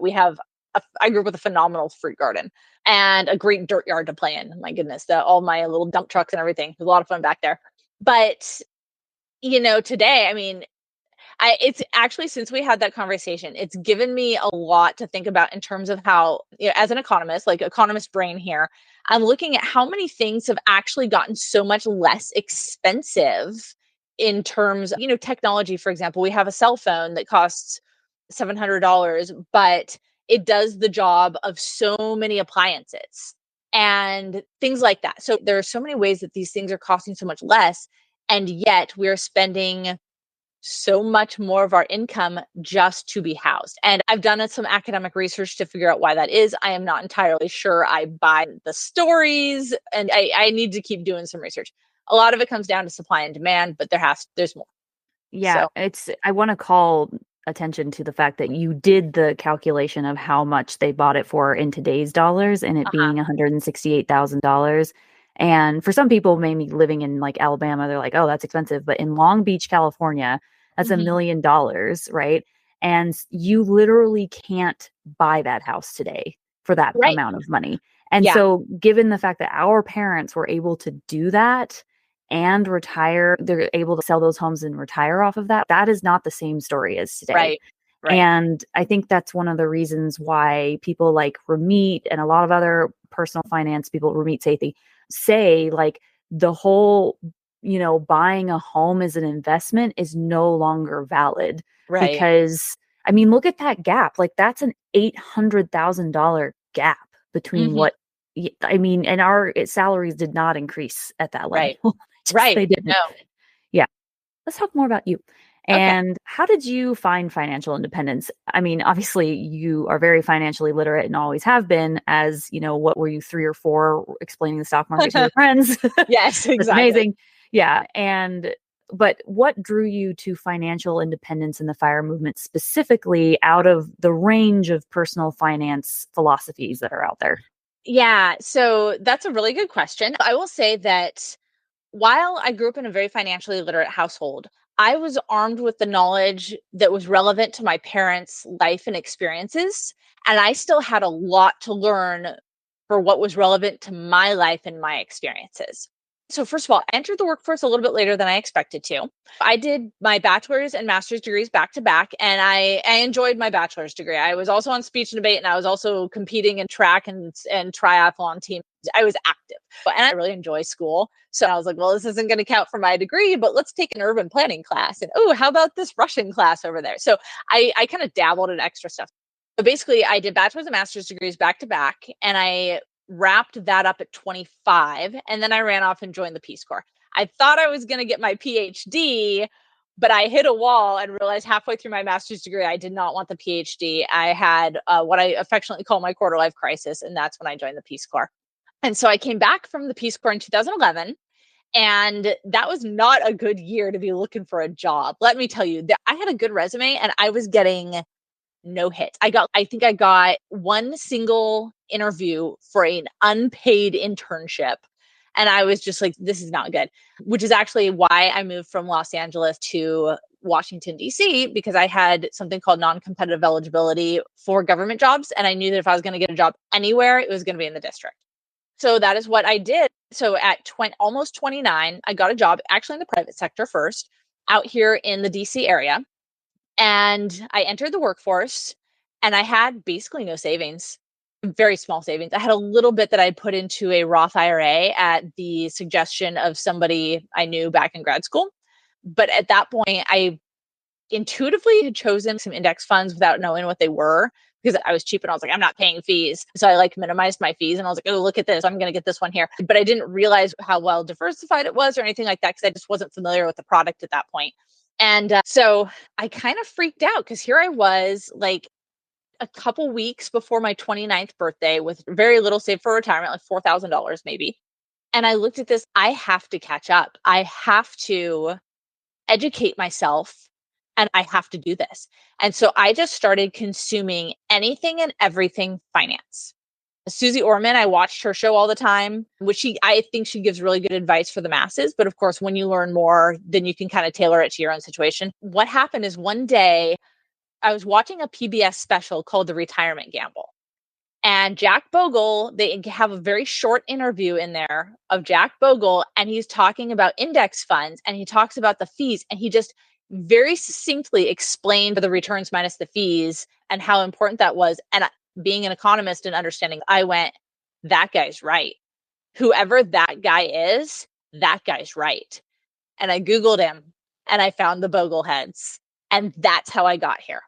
I grew up with a phenomenal fruit garden and a great dirt yard to play in. My goodness, all my little dump trucks and everything. There's a lot of fun back there. But, today, I mean, it's actually, since we had that conversation, it's given me a lot to think about in terms of how, as an economist, like economist brain here, I'm looking at how many things have actually gotten so much less expensive in terms of, technology. For example, we have a cell phone that costs $700, but it does the job of so many appliances and things like that. So there are so many ways that these things are costing so much less, and yet we're spending so much more of our income just to be housed. And I've done some academic research to figure out why that is. I am not entirely sure I buy the stories, and I need to keep doing some research. A lot of it comes down to supply and demand, but there's more. Yeah, I want to call attention to the fact that you did the calculation of how much they bought it for in today's dollars, and it being $168,000. And for some people, maybe living in like Alabama, they're like, oh, that's expensive. But in Long Beach, California, that's $1 million, right? And you literally can't buy that house today for that amount of money. And so given the fact that our parents were able to do that and retire, they're able to sell those homes and retire off of that. That is not the same story as today. Right. And I think that's one of the reasons why people like Ramit and a lot of other personal finance people, Ramit Sethi, say like the whole, buying a home as an investment is no longer valid. Right. Because, I mean, look at that gap. Like that's an $800,000 gap between and our salaries did not increase at that level. Right. They didn't. No. Yeah. Let's talk more about you. And how did you find financial independence? I mean, obviously you are very financially literate and always have been, as, what were you, 3 or 4 explaining the stock market to your friends? Yes, exactly. That's amazing. Yeah. But what drew you to financial independence in the FIRE movement, specifically out of the range of personal finance philosophies that are out there? Yeah. So that's a really good question. I will say that while I grew up in a very financially literate household, I was armed with the knowledge that was relevant to my parents' life and experiences. And I still had a lot to learn for what was relevant to my life and my experiences. So first of all, I entered the workforce a little bit later than I expected to. I did my bachelor's and master's degrees back to back, and I enjoyed my bachelor's degree. I was also on speech and debate, and I was also competing in track and triathlon team. I was active, and I really enjoy school. So I was like, well, this isn't going to count for my degree, but let's take an urban planning class. And oh, how about this Russian class over there? So I kind of dabbled in extra stuff. But basically, I did bachelor's and master's degrees back to back, and I wrapped that up at 25, and then I ran off and joined the Peace Corps. I thought I was going to get my PhD, but I hit a wall and realized halfway through my master's degree, I did not want the PhD. I had what I affectionately call my quarter life crisis, and that's when I joined the Peace Corps. And so I came back from the Peace Corps in 2011, and that was not a good year to be looking for a job. Let me tell you, I had a good resume, and I was getting no hits. I think I got one single interview for an unpaid internship. And I was just like, this is not good, which is actually why I moved from Los Angeles to Washington, D.C., because I had something called non-competitive eligibility for government jobs. And I knew that if I was going to get a job anywhere, it was going to be in the district. So that is what I did. So at almost 29, I got a job actually in the private sector first out here in the DC area. And I entered the workforce, and I had basically no savings, very small savings. I had a little bit that I put into a Roth IRA at the suggestion of somebody I knew back in grad school. But at that point, I intuitively had chosen some index funds without knowing what they were, because I was cheap and I was like, I'm not paying fees. So I minimized my fees, and I was like, oh, look at this. I'm going to get this one here. But I didn't realize how well diversified it was or anything like that, because I just wasn't familiar with the product at that point. And so I kind of freaked out, because here I was a couple weeks before my 29th birthday with very little saved for retirement, like $4,000 maybe. And I looked at this, I have to catch up. I have to educate myself, and I have to do this. And so I just started consuming anything and everything finance. Susie Orman, I watched her show all the time, which I think she gives really good advice for the masses. But of course, when you learn more, then you can kind of tailor it to your own situation. What happened is one day I was watching a PBS special called The Retirement Gamble. And Jack Bogle, they have a very short interview in there of Jack Bogle, and he's talking about index funds, and he talks about the fees, and he just very succinctly explained the returns minus the fees and how important that was. And being an economist and understanding, I went, that guy's right. Whoever that guy is, that guy's right. And I Googled him, and I found the Bogleheads. And that's how I got here.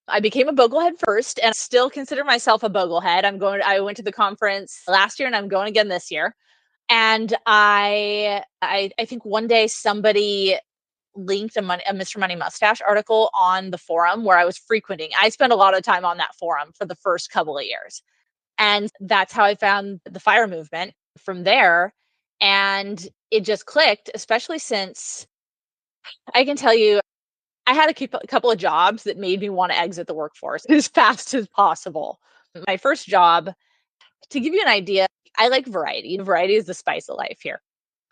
I became a Boglehead first, and still consider myself a Boglehead. I went to the conference last year, and I'm going again this year. And I think one day somebody linked a Mr. Money Mustache article on the forum where I was frequenting. I spent a lot of time on that forum for the first couple of years. And that's how I found the FIRE movement from there. And it just clicked, especially since I can tell you, I had a couple of jobs that made me want to exit the workforce as fast as possible. My first job, to give you an idea, I like variety. Variety is the spice of life here.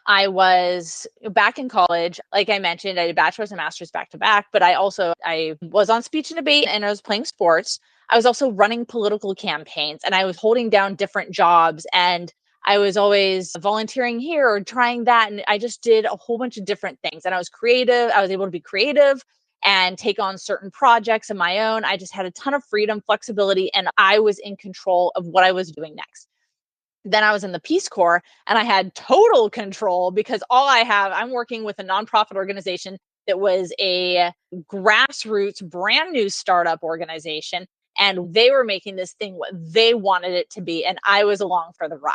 I was back in college. Like I mentioned, I did bachelor's and master's back to back, but I was on speech and debate, and I was playing sports. I was also running political campaigns, and I was holding down different jobs, and I was always volunteering here or trying that. And I just did a whole bunch of different things, and I was creative. I was able to be creative and take on certain projects of my own. I just had a ton of freedom, flexibility, and I was in control of what I was doing next. Then I was in the Peace Corps, and I had total control, because I'm working with a nonprofit organization that was a grassroots, brand new startup organization. And they were making this thing what they wanted it to be. And I was along for the ride.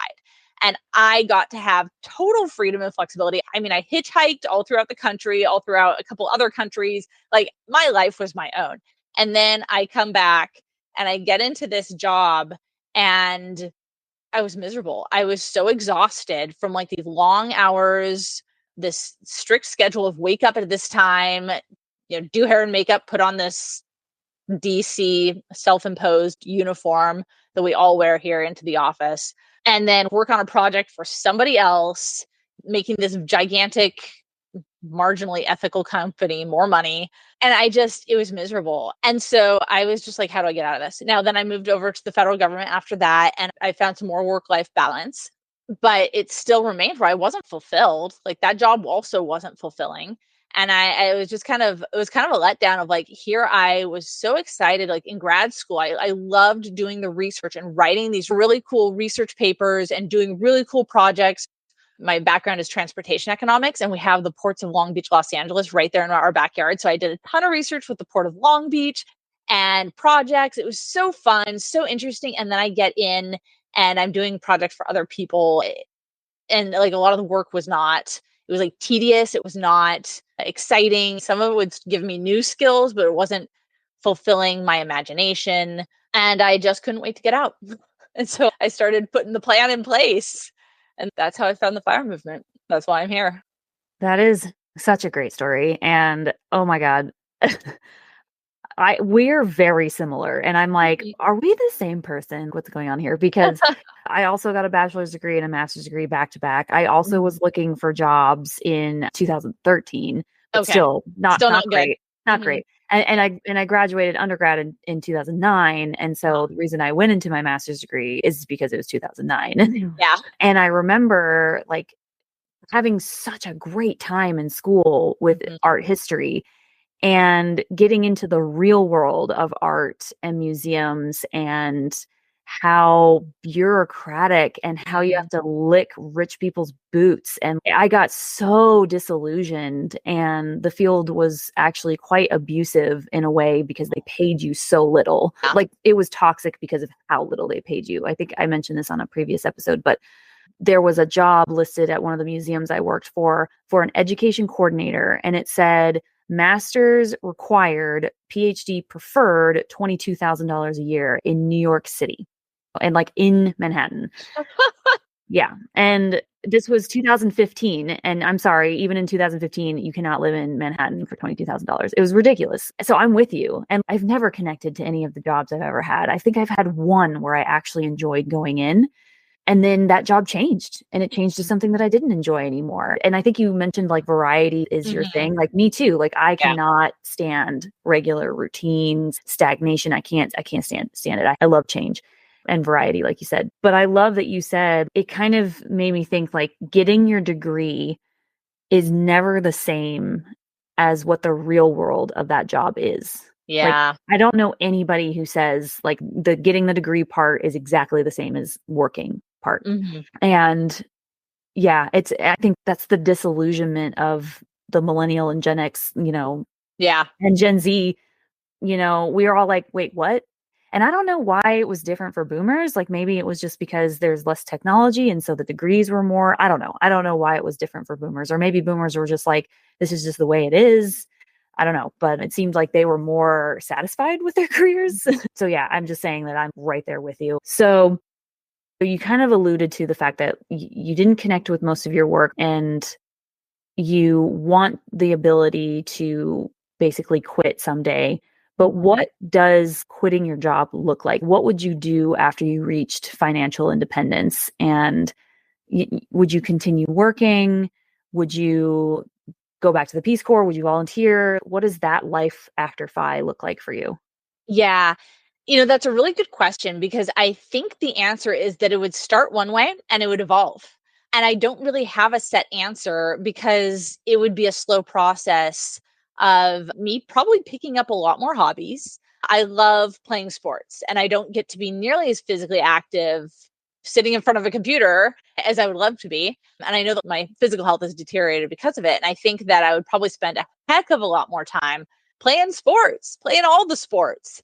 And I got to have total freedom and flexibility. I mean, I hitchhiked all throughout the country, all throughout a couple other countries. Like, my life was my own. And then I come back and I get into this job, and I was miserable. I was so exhausted from these long hours, this strict schedule of wake up at this time, do hair and makeup, put on this DC self-imposed uniform that we all wear here into the office, and then work on a project for somebody else, making this gigantic, marginally ethical company more money. And it was miserable. And so I was just like, how do I get out of this? Now, then I moved over to the federal government after that, and I found some more work-life balance. but it still remained where I wasn't fulfilled. Like that job also wasn't fulfilling. And I was just it was kind of a letdown of like, here I was so excited, like in grad school, I loved doing the research and writing these really cool research papers and doing really cool projects. My background is transportation economics, and we have the ports of Long Beach, Los Angeles right there in our backyard. So I did a ton of research with the Port of Long Beach and projects. It was so fun, so interesting. And then I get in and I'm doing projects for other people. And like a lot of the work was not, it was like tedious. It was not exciting. Some of it would give me new skills, but it wasn't fulfilling my imagination. And I just couldn't wait to get out. And so I started putting the plan in place. And that's how I found the FIRE movement. That's why I'm here. That is such a great story. And oh my God, we're very similar. And I'm like, are we the same person? What's going on here? Because I also got a bachelor's degree and a master's degree back to back. I also was looking for jobs in 2013, but still not great. Not great. And I graduated undergrad in 2009. And so the reason I went into my master's degree is because it was 2009. Yeah. And I remember like having such a great time in school with art history and getting into the real world of art and museums and how bureaucratic and how you have to lick rich people's boots. And I got so disillusioned, and the field was actually quite abusive in a way because they paid you so little. Yeah. Like it was toxic because of how little they paid you. I think I mentioned this on a previous episode, but there was a job listed at one of the museums I worked for an education coordinator, and it said master's required, PhD preferred, $22,000 a year in New York City and like in Manhattan. Yeah. And this was 2015. And I'm sorry, even in 2015, you cannot live in Manhattan for $22,000. It was ridiculous. So I'm with you. And I've never connected to any of the jobs I've ever had. I think I've had one where I actually enjoyed going in. And then that job changed, and it changed to something that I didn't enjoy anymore. And I think you mentioned like variety is your thing. Like me too. Like I cannot stand regular routines, stagnation. I can't stand it. I love change and variety, like you said. But I love that you said it kind of made me think like getting your degree is never the same as what the real world of that job is. Yeah. Like, I don't know anybody who says like the getting the degree part is exactly the same as working part. And yeah, I think that's the disillusionment of the millennial and Gen X, and Gen Z, we are all like, wait, what? And I don't know why it was different for boomers. Like maybe it was just because there's less technology. And so the degrees were more, I don't know. I don't know why it was different for boomers, or maybe boomers were just like, this is just the way it is. I don't know, but it seemed like they were more satisfied with their careers. So yeah, I'm just saying that I'm right there with you. So you kind of alluded to the fact that you didn't connect with most of your work, and you want the ability to basically quit someday. But what does quitting your job look like? What would you do after you reached financial independence? And would you continue working? Would you go back to the Peace Corps? Would you volunteer? What does that life after FI look like for you? Yeah. That's a really good question, because I think the answer is that it would start one way and it would evolve. And I don't really have a set answer, because it would be a slow process of me probably picking up a lot more hobbies. I love playing sports, and I don't get to be nearly as physically active sitting in front of a computer as I would love to be. And I know that my physical health has deteriorated because of it. And I think that I would probably spend a heck of a lot more time playing sports, playing all the sports.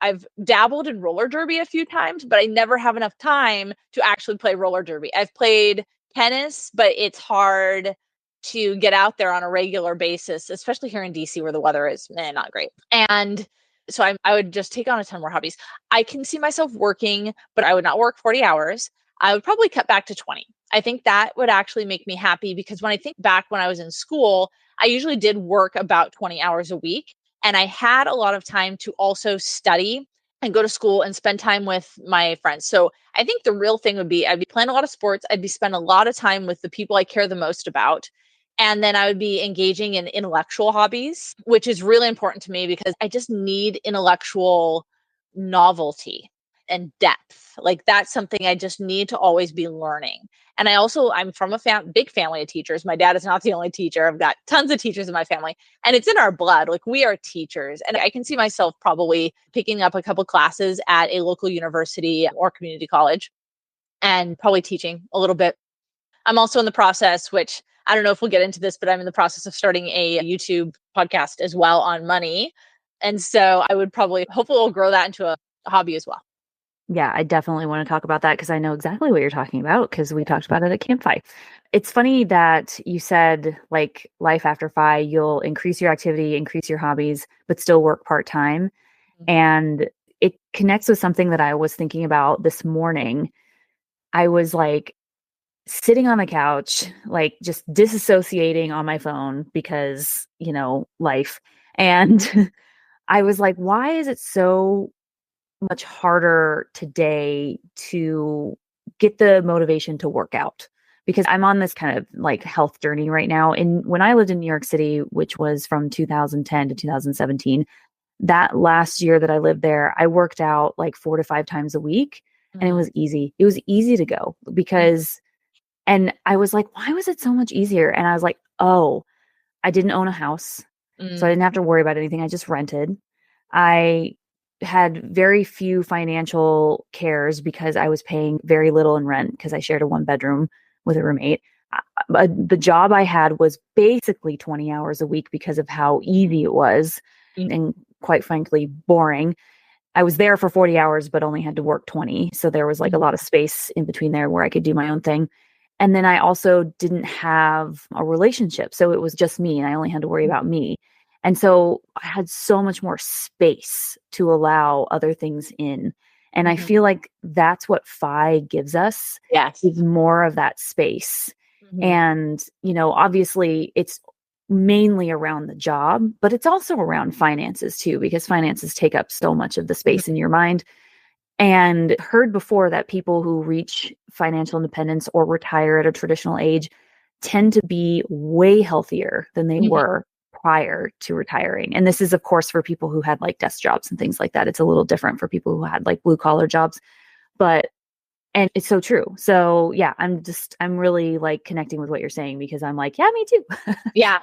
I've dabbled in roller derby a few times, but I never have enough time to actually play roller derby. I've played tennis, but it's hard to get out there on a regular basis, especially here in DC where the weather is not great. And so I would just take on a ton more hobbies. I can see myself working, but I would not work 40 hours. I would probably cut back to 20. I think that would actually make me happy, because when I think back when I was in school, I usually did work about 20 hours a week. And I had a lot of time to also study and go to school and spend time with my friends. So I think the real thing would be I'd be playing a lot of sports. I'd be spending a lot of time with the people I care the most about. And then I would be engaging in intellectual hobbies, which is really important to me because I just need intellectual novelty. and depth. Like that's something I just need to always be learning. And I'm from a big family of teachers. My dad is not the only teacher. I've got tons of teachers in my family, and it's in our blood. Like we are teachers. And I can see myself probably picking up a couple classes at a local university or community college and probably teaching a little bit. I'm also in the process, which I don't know if we'll get into this, but I'm in the process of starting a YouTube podcast as well on money. And so I would hopefully we'll grow that into a hobby as well. Yeah, I definitely want to talk about that because I know exactly what you're talking about because we talked about it at Campfire. It's funny that you said like life after FI, you'll increase your activity, increase your hobbies, but still work part-time. And it connects with something that I was thinking about this morning. I was like sitting on the couch, like just disassociating on my phone because, life. And I was like, why is it so much harder today to get the motivation to work out? Because I'm on this kind of like health journey right now. And when I lived in New York City, which was from 2010 to 2017, that last year that I lived there, I worked out like 4 to 5 times a week, and it was easy. It was easy to go because, and I was like, why was it so much easier? And I was like, oh, I didn't own a house, so I didn't have to worry about anything. I just rented. I had very few financial cares because I was paying very little in rent because I shared a 1-bedroom with a roommate. The job I had was basically 20 hours a week because of how easy it was and quite frankly, boring. I was there for 40 hours, but only had to work 20. So there was like a lot of space in between there where I could do my own thing. And then I also didn't have a relationship. So it was just me and I only had to worry about me. And so I had so much more space to allow other things in. And I feel like that's what FI gives us. Yes. Is more of that space. And, obviously it's mainly around the job, but it's also around finances too, because finances take up so much of the space in your mind. And heard before that people who reach financial independence or retire at a traditional age tend to be way healthier than they were prior to retiring. And this is, of course, for people who had like desk jobs and things like that. It's a little different for people who had like blue collar jobs, and it's so true. So yeah, I'm really like connecting with what you're saying because I'm like, yeah, me too. Yeah.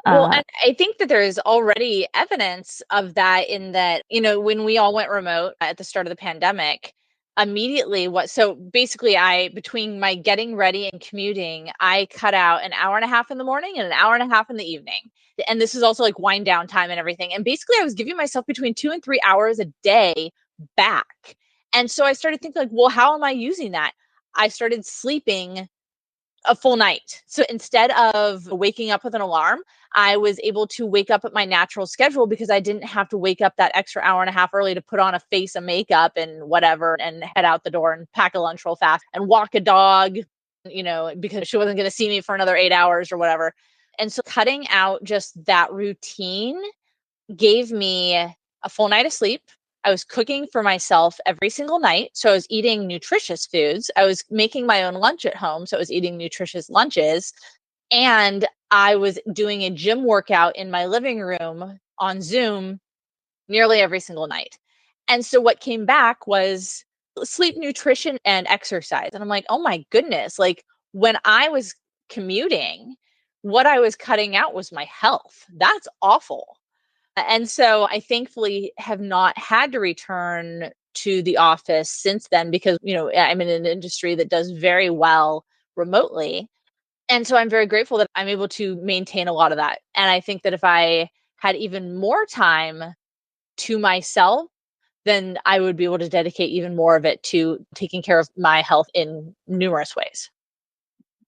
Well, and I think that there is already evidence of that in that, when we all went remote at the start of the pandemic, immediately so basically between my getting ready and commuting, I cut out an hour and a half in the morning and an hour and a half in the evening. And this is also like wind down time and everything. And basically I was giving myself between 2 and 3 hours a day back. And so I started thinking like, well, how am I using that? I started sleeping a full night. So instead of waking up with an alarm, I was able to wake up at my natural schedule because I didn't have to wake up that extra hour and a half early to put on a face of makeup and whatever and head out the door and pack a lunch real fast and walk a dog, because she wasn't going to see me for another 8 hours or whatever. And so cutting out just that routine gave me a full night of sleep. I was cooking for myself every single night. So I was eating nutritious foods. I was making my own lunch at home. So I was eating nutritious lunches. And I was doing a gym workout in my living room on Zoom nearly every single night. And so what came back was sleep, nutrition, and exercise. And I'm like, oh my goodness, like when I was commuting, what I was cutting out was my health. That's awful. And so I thankfully have not had to return to the office since then because, I'm in an industry that does very well remotely. And so I'm very grateful that I'm able to maintain a lot of that. And I think that if I had even more time to myself, then I would be able to dedicate even more of it to taking care of my health in numerous ways.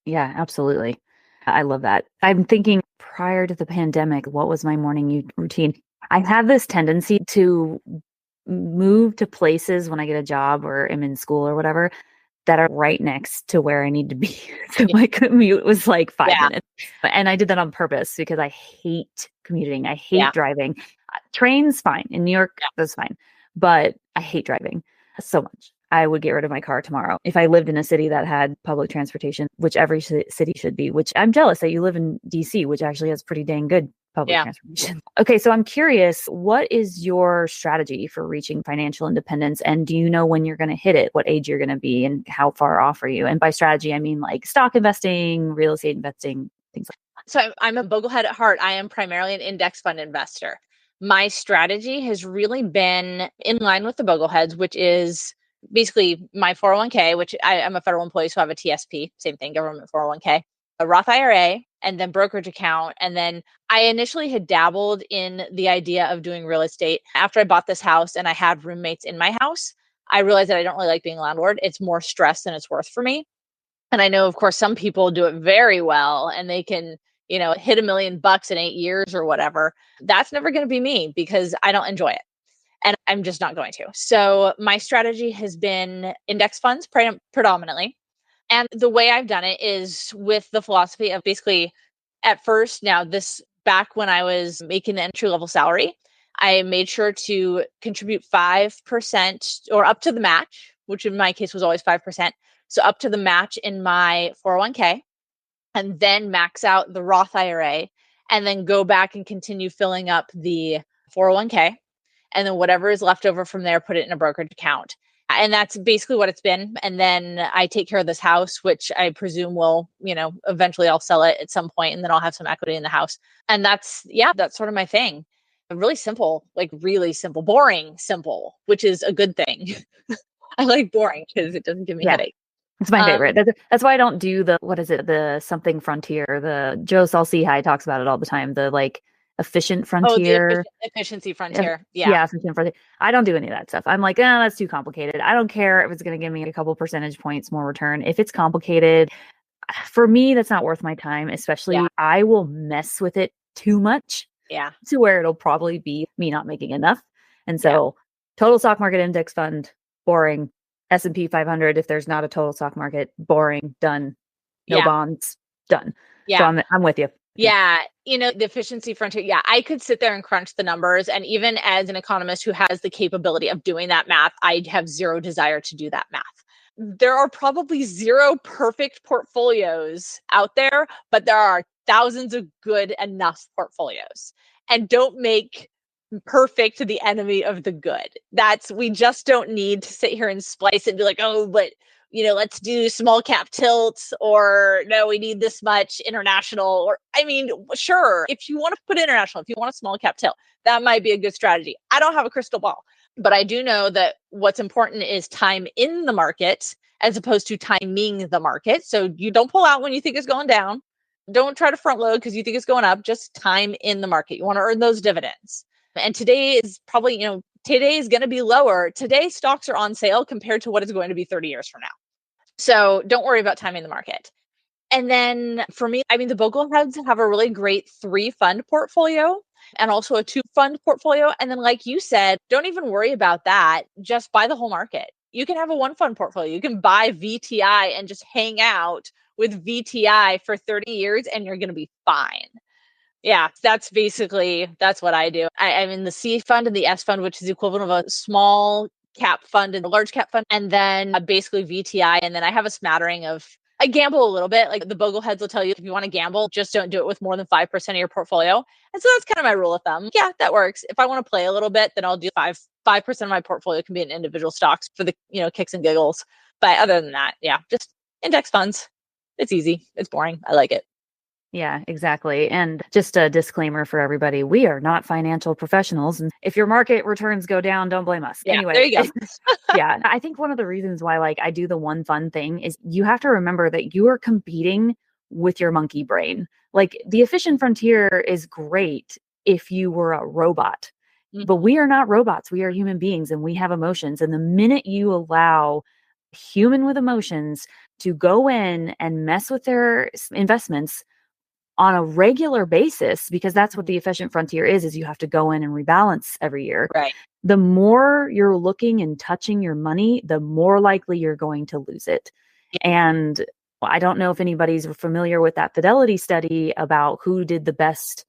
Yeah, absolutely. I love that. I'm thinking prior to the pandemic, what was my morning routine? I have this tendency to move to places when I get a job or am in school or whatever that are right next to where I need to be. So my commute was like 5 minutes. And I did that on purpose because I hate commuting. I hate driving. Trains, fine. In New York, that's fine. But I hate driving so much. I would get rid of my car tomorrow. If I lived in a city that had public transportation, which every city should be, which I'm jealous that you live in DC, which actually has pretty dang good public transportation. Okay, so I'm curious, what is your strategy for reaching financial independence? And do you know when you're going to hit it, what age you're going to be, and how far off are you? And by strategy, I mean like stock investing, real estate investing, things like that. So I'm a boglehead at heart. I am primarily an index fund investor. My strategy has really been in line with the bogleheads, which is basically my 401k, which I'm a federal employee, so I have a TSP, same thing, government 401k, a Roth IRA, and then brokerage account. And then I initially had dabbled in the idea of doing real estate. After I bought this house and I had roommates in my house, I realized that I don't really like being a landlord. It's more stress than it's worth for me. And I know, of course, some people do it very well and they can, hit $1 million in 8 years or whatever. That's never going to be me because I don't enjoy it. And I'm just not going to. So my strategy has been index funds predominantly. And the way I've done it is with the philosophy of basically at first, now this back when I was making an entry level salary, I made sure to contribute 5% or up to the match, which in my case was always 5%. So up to the match in my 401k, and then max out the Roth IRA, and then go back and continue filling up the 401k. And then whatever is left over from there, put it in a brokerage account. And that's basically what it's been. And then I take care of this house, which I presume will, eventually I'll sell it at some point and then I'll have some equity in the house. And that's sort of my thing. Really simple, like really simple, boring, simple, which is a good thing. I like boring because it doesn't give me headache. It's my favorite. That's why I don't do the something frontier. The Joe Saul-Sehy talks about it all the time. The like efficient frontier. Oh, the efficiency frontier. Yeah, efficient frontier. I don't do any of that stuff. I'm like, that's too complicated. I don't care if it's going to give me a couple percentage points more return. If it's complicated, for me, that's not worth my time, especially I will mess with it too much. Yeah. To where it'll probably be me not making enough. And so total stock market index fund, boring. S&P 500, if there's not a total stock market, boring, done. No bonds, done. Yeah. So I'm with you. Yeah. The efficiency frontier. Yeah. I could sit there and crunch the numbers. And even as an economist who has the capability of doing that math, I have zero desire to do that math. There are probably zero perfect portfolios out there, but there are thousands of good enough portfolios. And don't make perfect the enemy of the good. We just don't need to sit here and splice it and be like, oh, but let's do small cap tilts, or no, we need this much international, or sure, if you want to put international, if you want a small cap tilt, that might be a good strategy. I don't have a crystal ball, but I do know that what's important is time in the market as opposed to timing the market. So you don't pull out when you think it's going down. Don't try to front load because you think it's going up. Just time in the market. You want to earn those dividends. And today is probably, today is going to be lower. Today stocks are on sale compared to what it's going to be 30 years from now. So don't worry about timing the market. And then for me, the bogleheads have a really great 3-fund portfolio and also a 2-fund portfolio. And then like you said, don't even worry about that. Just buy the whole market. You can have a 1-fund portfolio. You can buy VTI and just hang out with VTI for 30 years and you're going to be fine. Yeah, that's what I do. I'm in the C fund and the S fund, which is the equivalent of a small cap fund and a large cap fund, and then basically VTI. And then I have a smattering of, I gamble a little bit. Like the bogleheads will tell you, if you want to gamble, just don't do it with more than 5% of your portfolio. And so that's kind of my rule of thumb. Yeah, that works. If I want to play a little bit, then I'll do 5% of my portfolio can be in individual stocks for the, kicks and giggles. But other than that, just index funds. It's easy. It's boring. I like it. Yeah, exactly. And just a disclaimer for everybody, we are not financial professionals. And if your market returns go down, don't blame us. Yeah, anyway, there you go. Yeah, I think one of the reasons why I do the 1-fund thing is you have to remember that you are competing with your monkey brain. Like the efficient frontier is great if you were a robot, but we are not robots. We are human beings and we have emotions. And the minute you allow human with emotions to go in and mess with their investments on a regular basis, because that's what the efficient frontier is you have to go in and rebalance every year. Right. The more you're looking and touching your money, the more likely you're going to lose it. Yeah. And I don't know if anybody's familiar with that Fidelity study about who did the best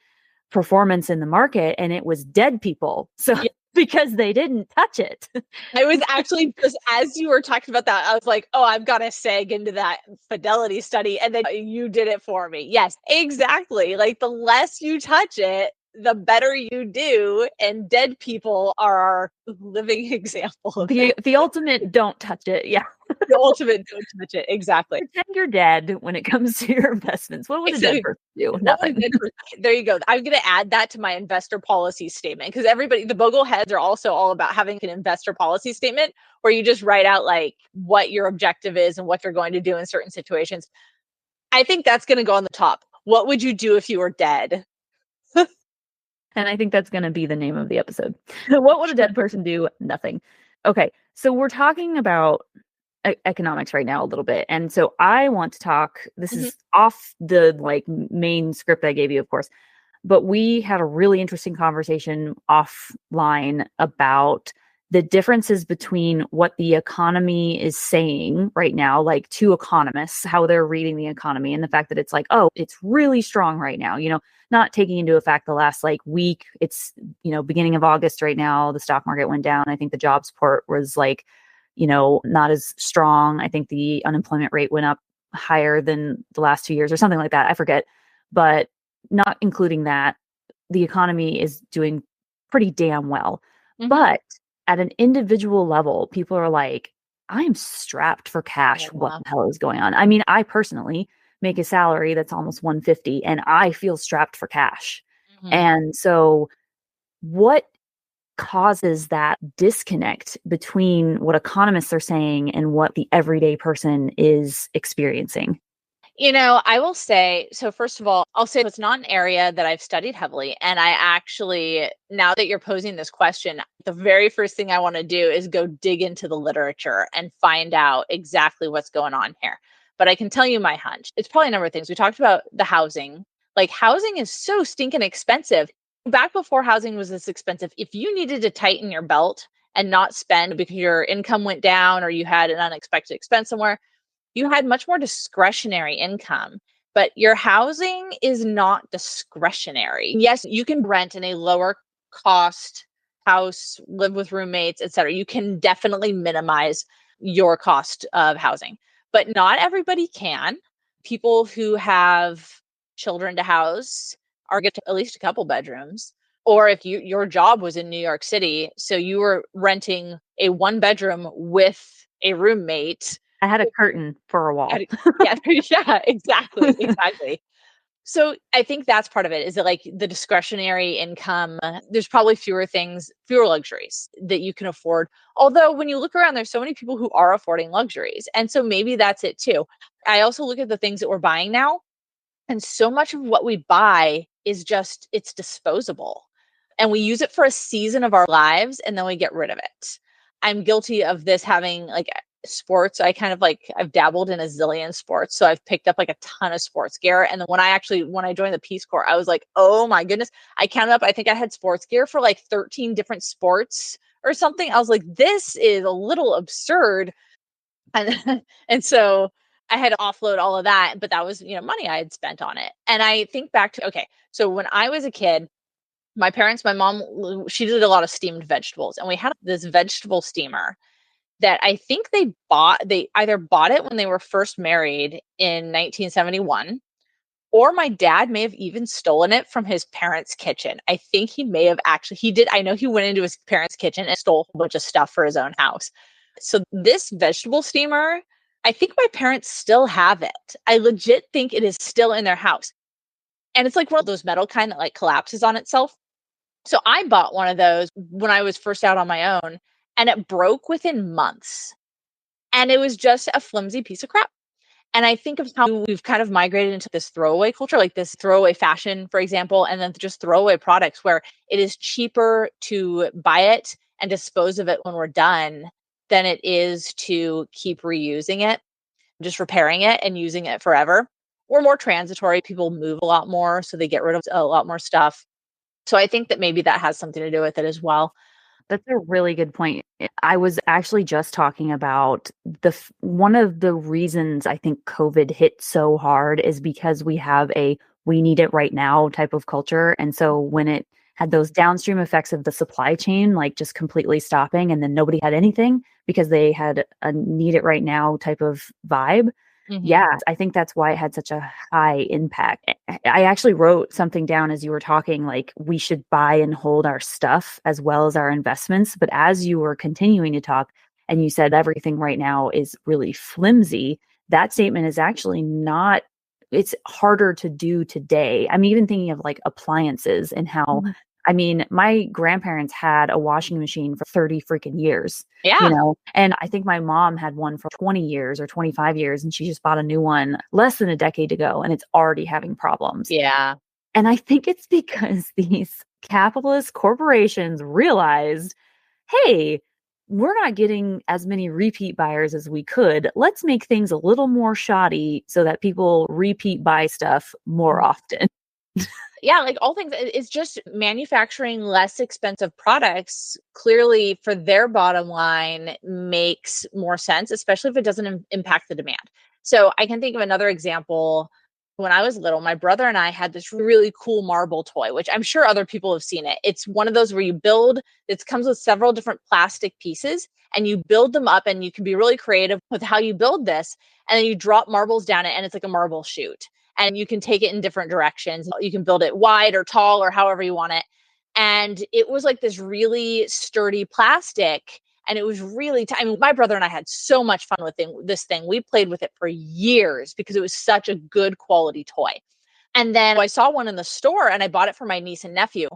performance in the market, and it was dead people. So because they didn't touch it. I was actually just, as you were talking about that, I was like, oh, I've got to seg into that fidelity study. And then you did it for me. Yes, exactly. Like the less you touch it, the better you do. And dead people are our living example of the ultimate don't touch it. Yeah. The ultimate don't touch it. Exactly. Pretend you're dead when it comes to your investments. What would a dead person do? Nothing. There you go. I'm going to add that to my investor policy statement, because everybody, the Bogleheads are also all about having an investor policy statement where you just write out like what your objective is and what you're going to do in certain situations. I think that's going to go on the top. What would you do if you were dead? And I think that's going to be the name of the episode. What would a dead person do? Nothing. Okay. So we're talking about economics right now a little bit. And so I want to talk, this is off the like main script I gave you, of course, but we had a really interesting conversation offline about the differences between what the economy is saying right now, like to economists, how they're reading the economy, and the fact that it's like, oh, it's really strong right now, not taking into effect the last like week. It's, beginning of August right now, the stock market went down. I think the jobs report was like, not as strong. I think the unemployment rate went up higher than the last 2 years or something like that. I forget. But not including that, the economy is doing pretty damn well. But at an individual level, people are like, I'm strapped for cash. What the hell is going on? I mean, I personally make a salary that's almost 150 and I feel strapped for cash. And so what causes that disconnect between what economists are saying and what the everyday person is experiencing? I will say, so first of all, I'll say it's not an area that I've studied heavily. And I actually, now that you're posing this question, the very first thing I want to do is go dig into the literature and find out exactly what's going on here. But I can tell you my hunch. It's probably a number of things. We talked about the housing. Like housing is so stinking expensive. Back before housing was this expensive, if you needed to tighten your belt and not spend because your income went down or you had an unexpected expense somewhere, you had much more discretionary income. But your housing is not discretionary. Yes, you can rent in a lower cost house, live with roommates, etc. You can definitely minimize your cost of housing, but not everybody can. People who have children to house or get to at least a couple bedrooms. Or if your job was in New York City, so you were renting a 1-bedroom with a roommate. I had a curtain for a wall. Yeah, exactly. So I think that's part of it, is that like the discretionary income, there's probably fewer luxuries that you can afford. Although when you look around, there's so many people who are affording luxuries. And so maybe that's it too. I also look at the things that we're buying now. And so much of what we buy is just, it's disposable. And we use it for a season of our lives and then we get rid of it. I'm guilty of this, having like sports. I've dabbled in a zillion sports. So I've picked up like a ton of sports gear. And then when I joined the Peace Corps, I was like, oh my goodness, I counted up. I think I had sports gear for like 13 different sports or something. I was like, this is a little absurd. And so I had to offload all of that, but that was, money I had spent on it. And I think back to, okay, so when I was a kid, my mom, she did a lot of steamed vegetables, and we had this vegetable steamer that I think they either bought it when they were first married in 1971, or my dad may have even stolen it from his parents' kitchen. I think he may have he did. I know he went into his parents' kitchen and stole a bunch of stuff for his own house. So this vegetable steamer, I think my parents still have it. I legit think it is still in their house. And it's like one of those metal kind that like collapses on itself. So I bought one of those when I was first out on my own, and it broke within months. And it was just a flimsy piece of crap. And I think of how we've kind of migrated into this throwaway culture, like this throwaway fashion, for example, and then just throwaway products where it is cheaper to buy it and dispose of it when we're done than it is to keep reusing it, just repairing it and using it forever. We're more transitory. People move a lot more, so they get rid of a lot more stuff. So I think that maybe that has something to do with it as well. That's a really good point. I was actually just talking about one of the reasons I think COVID hit so hard is because we have we need it right now type of culture. And so when it had those downstream effects of the supply chain, like just completely stopping, and then nobody had anything because they had a need it right now type of vibe. Mm-hmm. Yeah, I think that's why it had such a high impact. I actually wrote something down as you were talking, like we should buy and hold our stuff as well as our investments. But as you were continuing to talk and you said everything right now is really flimsy, that statement is actually not, it's harder to do today. I'm even thinking of like appliances and how, Mhm. I mean, my grandparents had a washing machine for 30 freaking years, Yeah. and I think my mom had one for 20 years or 25 years, and she just bought a new one less than a decade ago, and it's already having problems. Yeah. And I think it's because these capitalist corporations realized, hey, we're not getting as many repeat buyers as we could. Let's make things a little more shoddy so that people repeat buy stuff more Mhm. often. Yeah, like all things, it's just manufacturing less expensive products clearly for their bottom line makes more sense, especially if it doesn't impact the demand. So I can think of another example. When I was little, my brother and I had this really cool marble toy, which I'm sure other people have seen it. It's one of those where you build, it comes with several different plastic pieces and you build them up, and you can be really creative with how you build this. And then you drop marbles down it and it's like a marble chute, and you can take it in different directions. You can build it wide or tall or however you want it. And it was like this really sturdy plastic. And it was really, I mean, my brother and I had so much fun with this thing. We played with it for years because it was such a good quality toy. And then I saw one in the store and I bought it for my niece and nephew.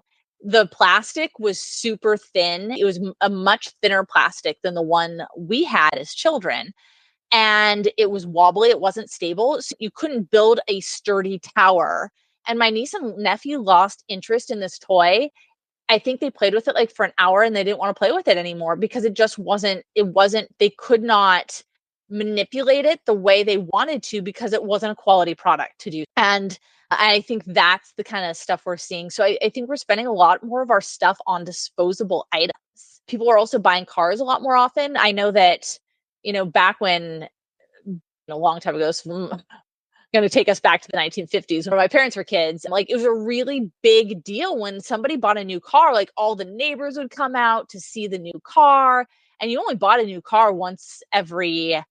The plastic was super thin. It was a much thinner plastic than the one we had as children, and it was wobbly. It wasn't stable. So you couldn't build a sturdy tower. And my niece and nephew lost interest in this toy. I think they played with it like for an hour and they didn't want to play with it anymore because they could not manipulate it the way they wanted to because it wasn't a quality product to do. And I think that's the kind of stuff we're seeing. So I think we're spending a lot more of our stuff on disposable items. People are also buying cars a lot more often. I know that, back when, a long time ago, so going to take us back to the 1950s when my parents were kids. Like, it was a really big deal when somebody bought a new car. Like, all the neighbors would come out to see the new car, and you only bought a new car once every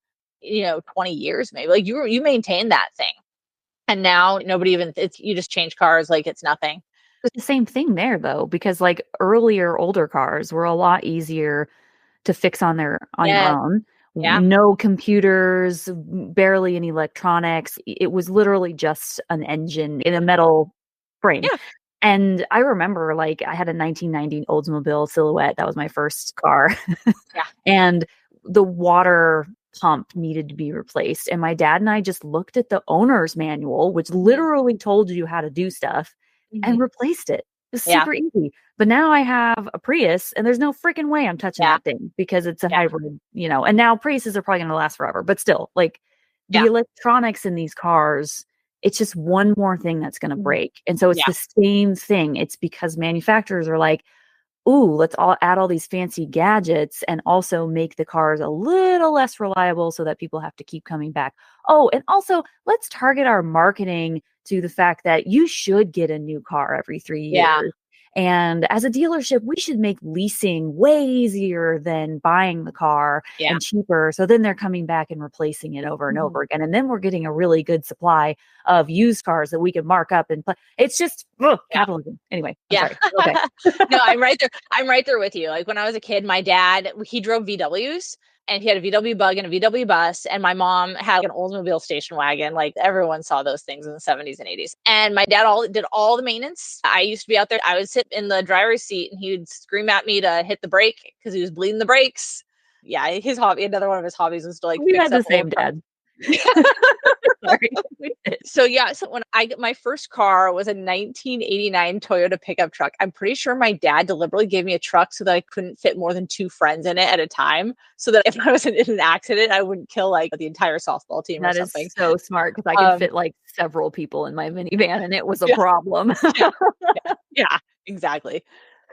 20 years maybe. Like, you maintain that thing, and now nobody even, it's, you just change cars like it's nothing. It's the same thing there though, because like earlier older cars were a lot easier to fix on your Yeah. own. Yeah. No computers, barely any electronics. It was literally just an engine in a metal frame. Yeah. And I remember like I had a 1990 Oldsmobile Silhouette. That was my first car. Yeah. And the water pump needed to be replaced. And my dad and I just looked at the owner's manual, which literally told you how to do stuff, Mm-hmm. and replaced it. It was Yeah. super easy. But now I have a Prius and there's no freaking way I'm touching Yeah. that thing because it's a Yeah. hybrid, and now Priuses are probably going to last forever, but still, like the Yeah. electronics in these cars, it's just one more thing that's going to Mhm. break. And so it's Yeah. the same thing. It's because manufacturers are like, ooh, let's all add all these fancy gadgets and also make the cars a little less reliable so that people have to keep coming back. Oh, and also let's target our marketing to the fact that you should get a new car every 3 Yeah. years. And as a dealership, we should make leasing way easier than buying the car Yeah. and cheaper. So then they're coming back and replacing it over and Mhm. over again. And then we're getting a really good supply of used cars that we can mark up and it's just Yeah. capitalism. Anyway, I'm Yeah. sorry. Okay. No, I'm right there. I'm right there with you. Like, when I was a kid, my dad, he drove VWs, and he had a VW Bug and a VW bus, and my mom had like an Oldsmobile station wagon. Like, everyone saw those things in the 70s and 80s. And my dad did all the maintenance. I used to be out there. I would sit in the driver's seat and he would scream at me to hit the brake because he was bleeding the brakes. Yeah, his hobby, another one of his hobbies was to like We fix had the up same old cars. dad. Sorry. We did. So yeah, so when I got my first car was a 1989 Toyota pickup truck. I'm pretty sure my dad deliberately gave me a truck so that I couldn't fit more than 2 friends in it at a time, so that if I was in an accident, I wouldn't kill like the entire softball team or That is something. so smart because I could Um, fit like several people in my minivan and it was a yeah, problem. yeah, yeah, yeah, exactly.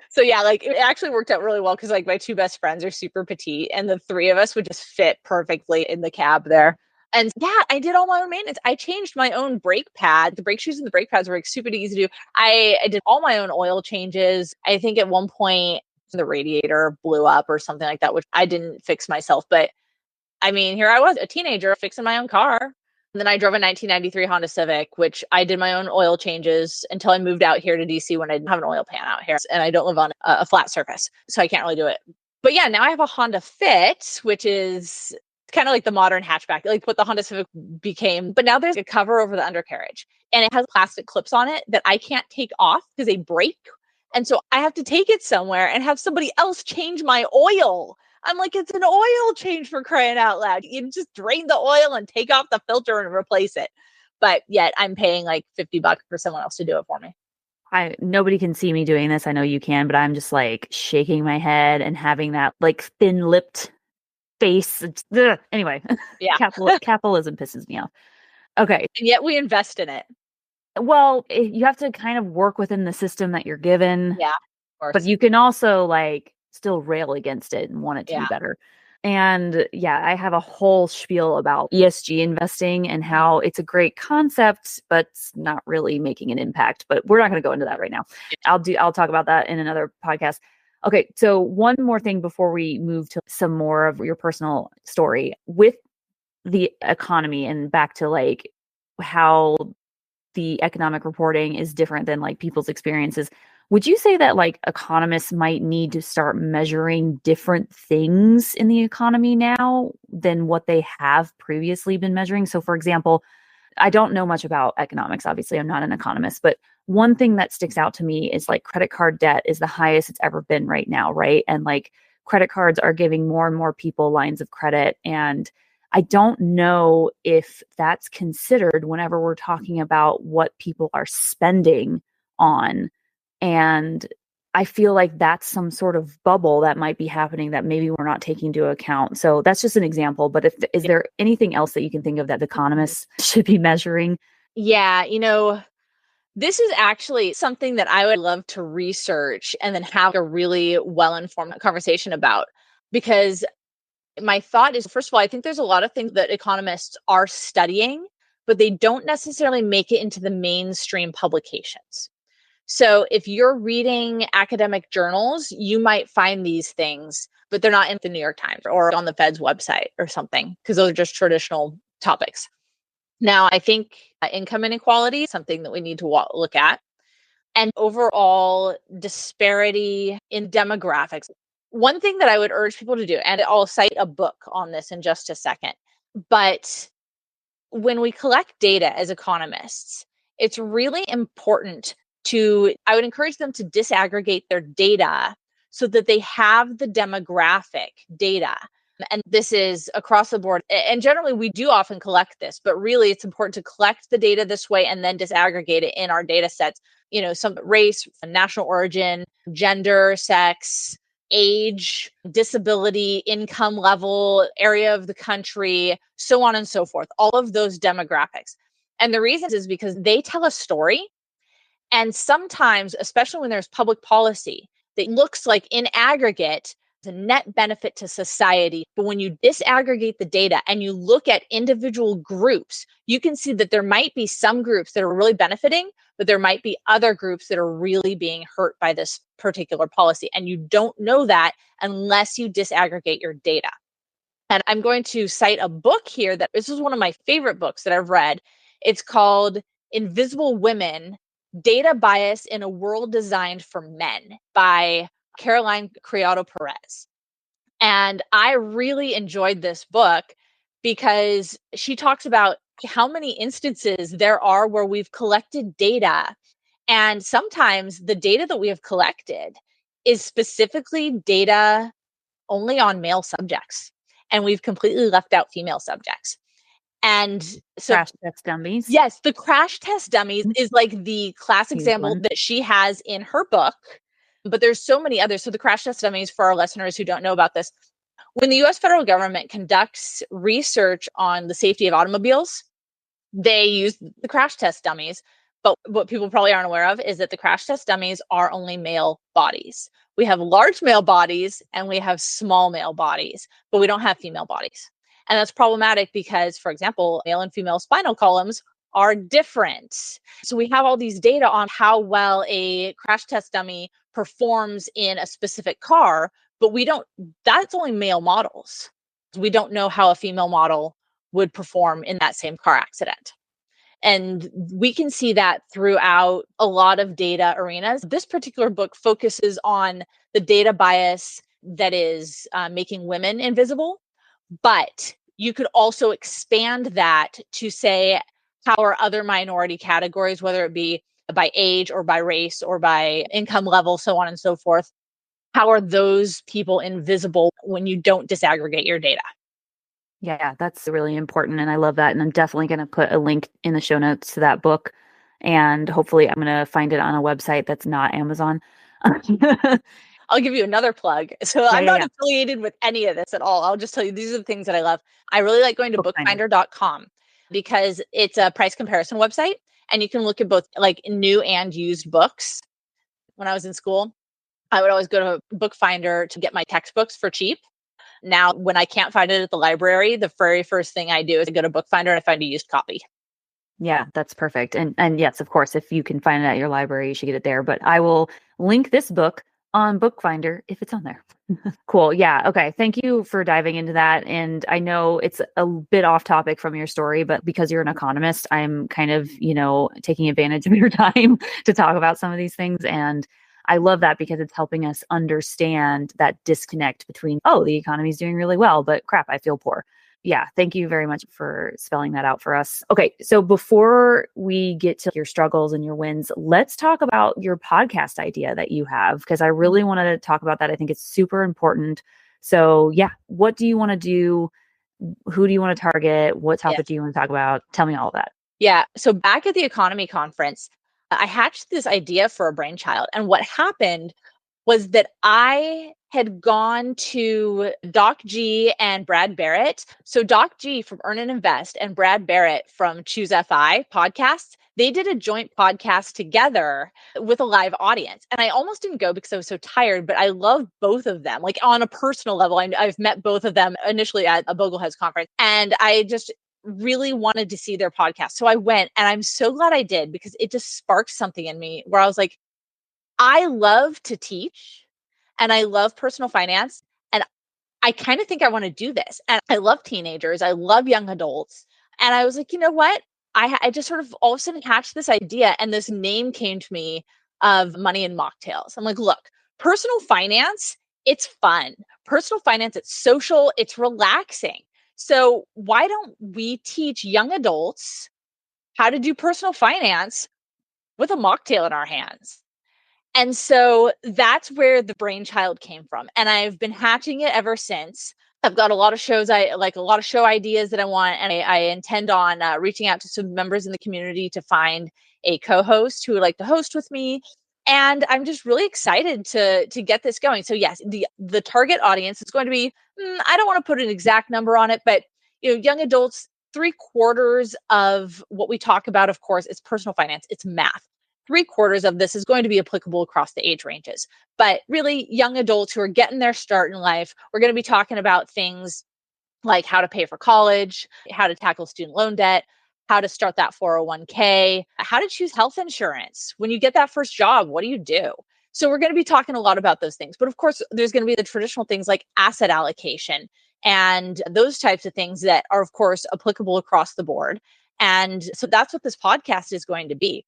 So yeah, like, it actually worked out really well because like my two best friends are super petite, and the three of us would just fit perfectly in the cab there. And yeah, I did all my own maintenance. I changed my own brake pad. The brake shoes and the brake pads were like super easy to do. I did all my own oil changes. I think at one point the radiator blew up or something like that, which I didn't fix myself. But I mean, here I was, a teenager fixing my own car. And then I drove a 1993 Honda Civic, which I did my own oil changes until I moved out here to DC when I didn't have an oil pan out here. And I don't live on a flat surface, so I can't really do it. But yeah, now I have a Honda Fit, which is kind of like the modern hatchback, like what the Honda Civic became. But now there's a cover over the undercarriage and it has plastic clips on it that I can't take off because they break. And so I have to take it somewhere and have somebody else change my oil. I'm like, it's an oil change, for crying out loud. You just drain the oil and take off the filter and replace it. But yet I'm paying like $50 for someone else to do it for me. Nobody can see me doing this. I know you can, but I'm just like shaking my head and having that like thin-lipped face. Anyway, Yeah. Capitalism pisses me off. Okay. And yet we invest in it. Well, you have to kind of work within the system that you're given. Yeah, of course. But you can also like still rail against it and want it to be Yeah. better. And yeah, I have a whole spiel about ESG investing and how it's a great concept, but it's not really making an impact. But we're not going to go into that right now. I'll talk about that in another podcast. Okay, so one more thing before we move to some more of your personal story with the economy and back to like how the economic reporting is different than like people's experiences. Would you say that like economists might need to start measuring different things in the economy now than what they have previously been measuring? So for example, I don't know much about economics. Obviously, I'm not an economist, but one thing that sticks out to me is like credit card debt is the highest it's ever been right now, right? And like credit cards are giving more and more people lines of credit. And I don't know if that's considered whenever we're talking about what people are spending on. And I feel like that's some sort of bubble that might be happening that maybe we're not taking into account. So that's just an example. But is there anything else that you can think of that the economists should be measuring? Yeah, this is actually something that I would love to research and then have a really well-informed conversation about. Because my thought is, first of all, I think there's a lot of things that economists are studying, but they don't necessarily make it into the mainstream publications. So if you're reading academic journals, you might find these things, but they're not in the New York Times or on the Fed's website or something, because those are just traditional topics. Now, I think income inequality is something that we need to look at, and overall disparity in demographics. One thing that I would urge people to do, and I'll cite a book on this in just a second, but when we collect data as economists, it's really important I would encourage them to disaggregate their data so that they have the demographic data. And this is across the board. And generally, we do often collect this, but really it's important to collect the data this way and then disaggregate it in our data sets. Some race, national origin, gender, sex, age, disability, income level, area of the country, so on and so forth, all of those demographics. And the reason is because they tell a story. And sometimes, especially when there's public policy that looks like in aggregate, the net benefit to society. But when you disaggregate the data and you look at individual groups, you can see that there might be some groups that are really benefiting, but there might be other groups that are really being hurt by this particular policy. And you don't know that unless you disaggregate your data. And I'm going to cite a book here that this is one of my favorite books that I've read. It's called Invisible Women: Data Bias in a World Designed for Men by Caroline Criado Perez. And I really enjoyed this book because she talks about how many instances there are where we've collected data. And sometimes the data that we have collected is specifically data only on male subjects. And we've completely left out female subjects. And so Crash test dummies. Yes, the crash test dummies is like the class example one. that she has in her book, but there's so many others. So the crash test dummies, for our listeners who don't know about this, when the US federal government conducts research on the safety of automobiles, they use the crash test dummies. But what people probably aren't aware of is that the crash test dummies are only male bodies. We have large male bodies and we have small male bodies, but we don't have female bodies. And that's problematic because, for example, male and female spinal columns are different. So we have all these data on how well a crash test dummy performs in a specific car, but that's only male models. We don't know how a female model would perform in that same car accident. And we can see that throughout a lot of data arenas. This particular book focuses on the data bias that is making women invisible, but you could also expand that to say, how are other minority categories, whether it be by age or by race or by income level, so on and so forth, how are those people invisible when you don't disaggregate your data? Yeah, that's really important. And I love that. And I'm definitely going to put a link in the show notes to that book. And hopefully, I'm going to find it on a website that's not Amazon. I'll give you another plug. So Yeah, I'm yeah, not yeah. affiliated with any of this at all. I'll just tell you, these are the things that I love. I really like going to Bookfinder. bookfinder.com because it's a price comparison website and you can look at both like new and used books. When I was in school, I would always go to Bookfinder to get my textbooks for cheap. Now, when I can't find it at the library, the very first thing I do is go to Bookfinder and I find a used copy. Yeah, that's perfect. And yes, of course, if you can find it at your library, you should get it there. But I will link this book on Bookfinder if it's on there. Cool. Yeah. Okay. Thank you for diving into that. And I know it's a bit off topic from your story, but because you're an economist, I'm kind of, taking advantage of your time to talk about some of these things. And I love that because it's helping us understand that disconnect between, oh, the economy is doing really well, but crap, I feel poor. Yeah, thank you very much for spelling that out for us. Okay, so before we get to your struggles and your wins, let's talk about your podcast idea that you have, because I really want to talk about that. I think it's super important. So, yeah, what do you want to do? Who do you want to target? What topic do you want to talk about? Tell me all of that. Yeah. So back at the economy conference, I hatched this idea for a brainchild. And what happened was that I had gone to Doc G and Brad Barrett. So Doc G from Earn and Invest and Brad Barrett from Choose FI podcasts, they did a joint podcast together with a live audience. And I almost didn't go because I was so tired, but I love both of them. Like on a personal level, I've met both of them initially at a Bogleheads conference. And I just really wanted to see their podcast. So I went and I'm so glad I did because it just sparked something in me where I was like, I love to teach and I love personal finance. And I kind of think I want to do this. And I love teenagers. I love young adults. And I was like, you know what? I just sort of all of a sudden hatched this idea and this name came to me of Money and Mocktails. I'm like, look, personal finance, it's fun. Personal finance, it's social, it's relaxing. So why don't we teach young adults how to do personal finance with a mocktail in our hands? And so that's where the brainchild came from. And I've been hatching it ever since. I've got a lot of shows, I like a lot of show ideas that I want. And I intend on reaching out to some members in the community to find a co-host who would like to host with me. And I'm just really excited to get this going. So yes, the target audience is going to be, I don't want to put an exact number on it, but young adults, 3/4 of what we talk about, of course, is personal finance. It's math. 3/4 of this is going to be applicable across the age ranges. But really, young adults who are getting their start in life, we're going to be talking about things like how to pay for college, how to tackle student loan debt, how to start that 401k, how to choose health insurance. When you get that first job, what do you do? So, we're going to be talking a lot about those things. But of course, there's going to be the traditional things like asset allocation and those types of things that are, of course, applicable across the board. And so that's what this podcast is going to be.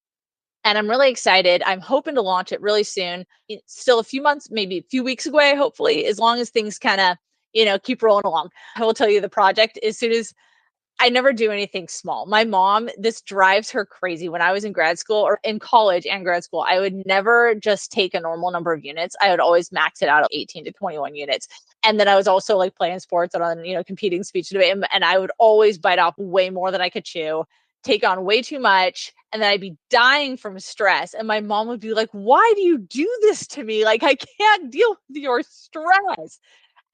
And I'm really excited. I'm hoping to launch it really soon. It's still a few months, maybe a few weeks away, hopefully, as long as things kind of, keep rolling along. I will tell you the project as soon as I never do anything small. My mom, this drives her crazy. When I was in grad school or in college and grad school, I would never just take a normal number of units. I would always max it out at 18 to 21 units. And then I was also like playing sports and on, competing speech debate. And I would always bite off way more than I could chew, take on way too much. And then I'd be dying from stress. And my mom would be like, why do you do this to me? Like, I can't deal with your stress.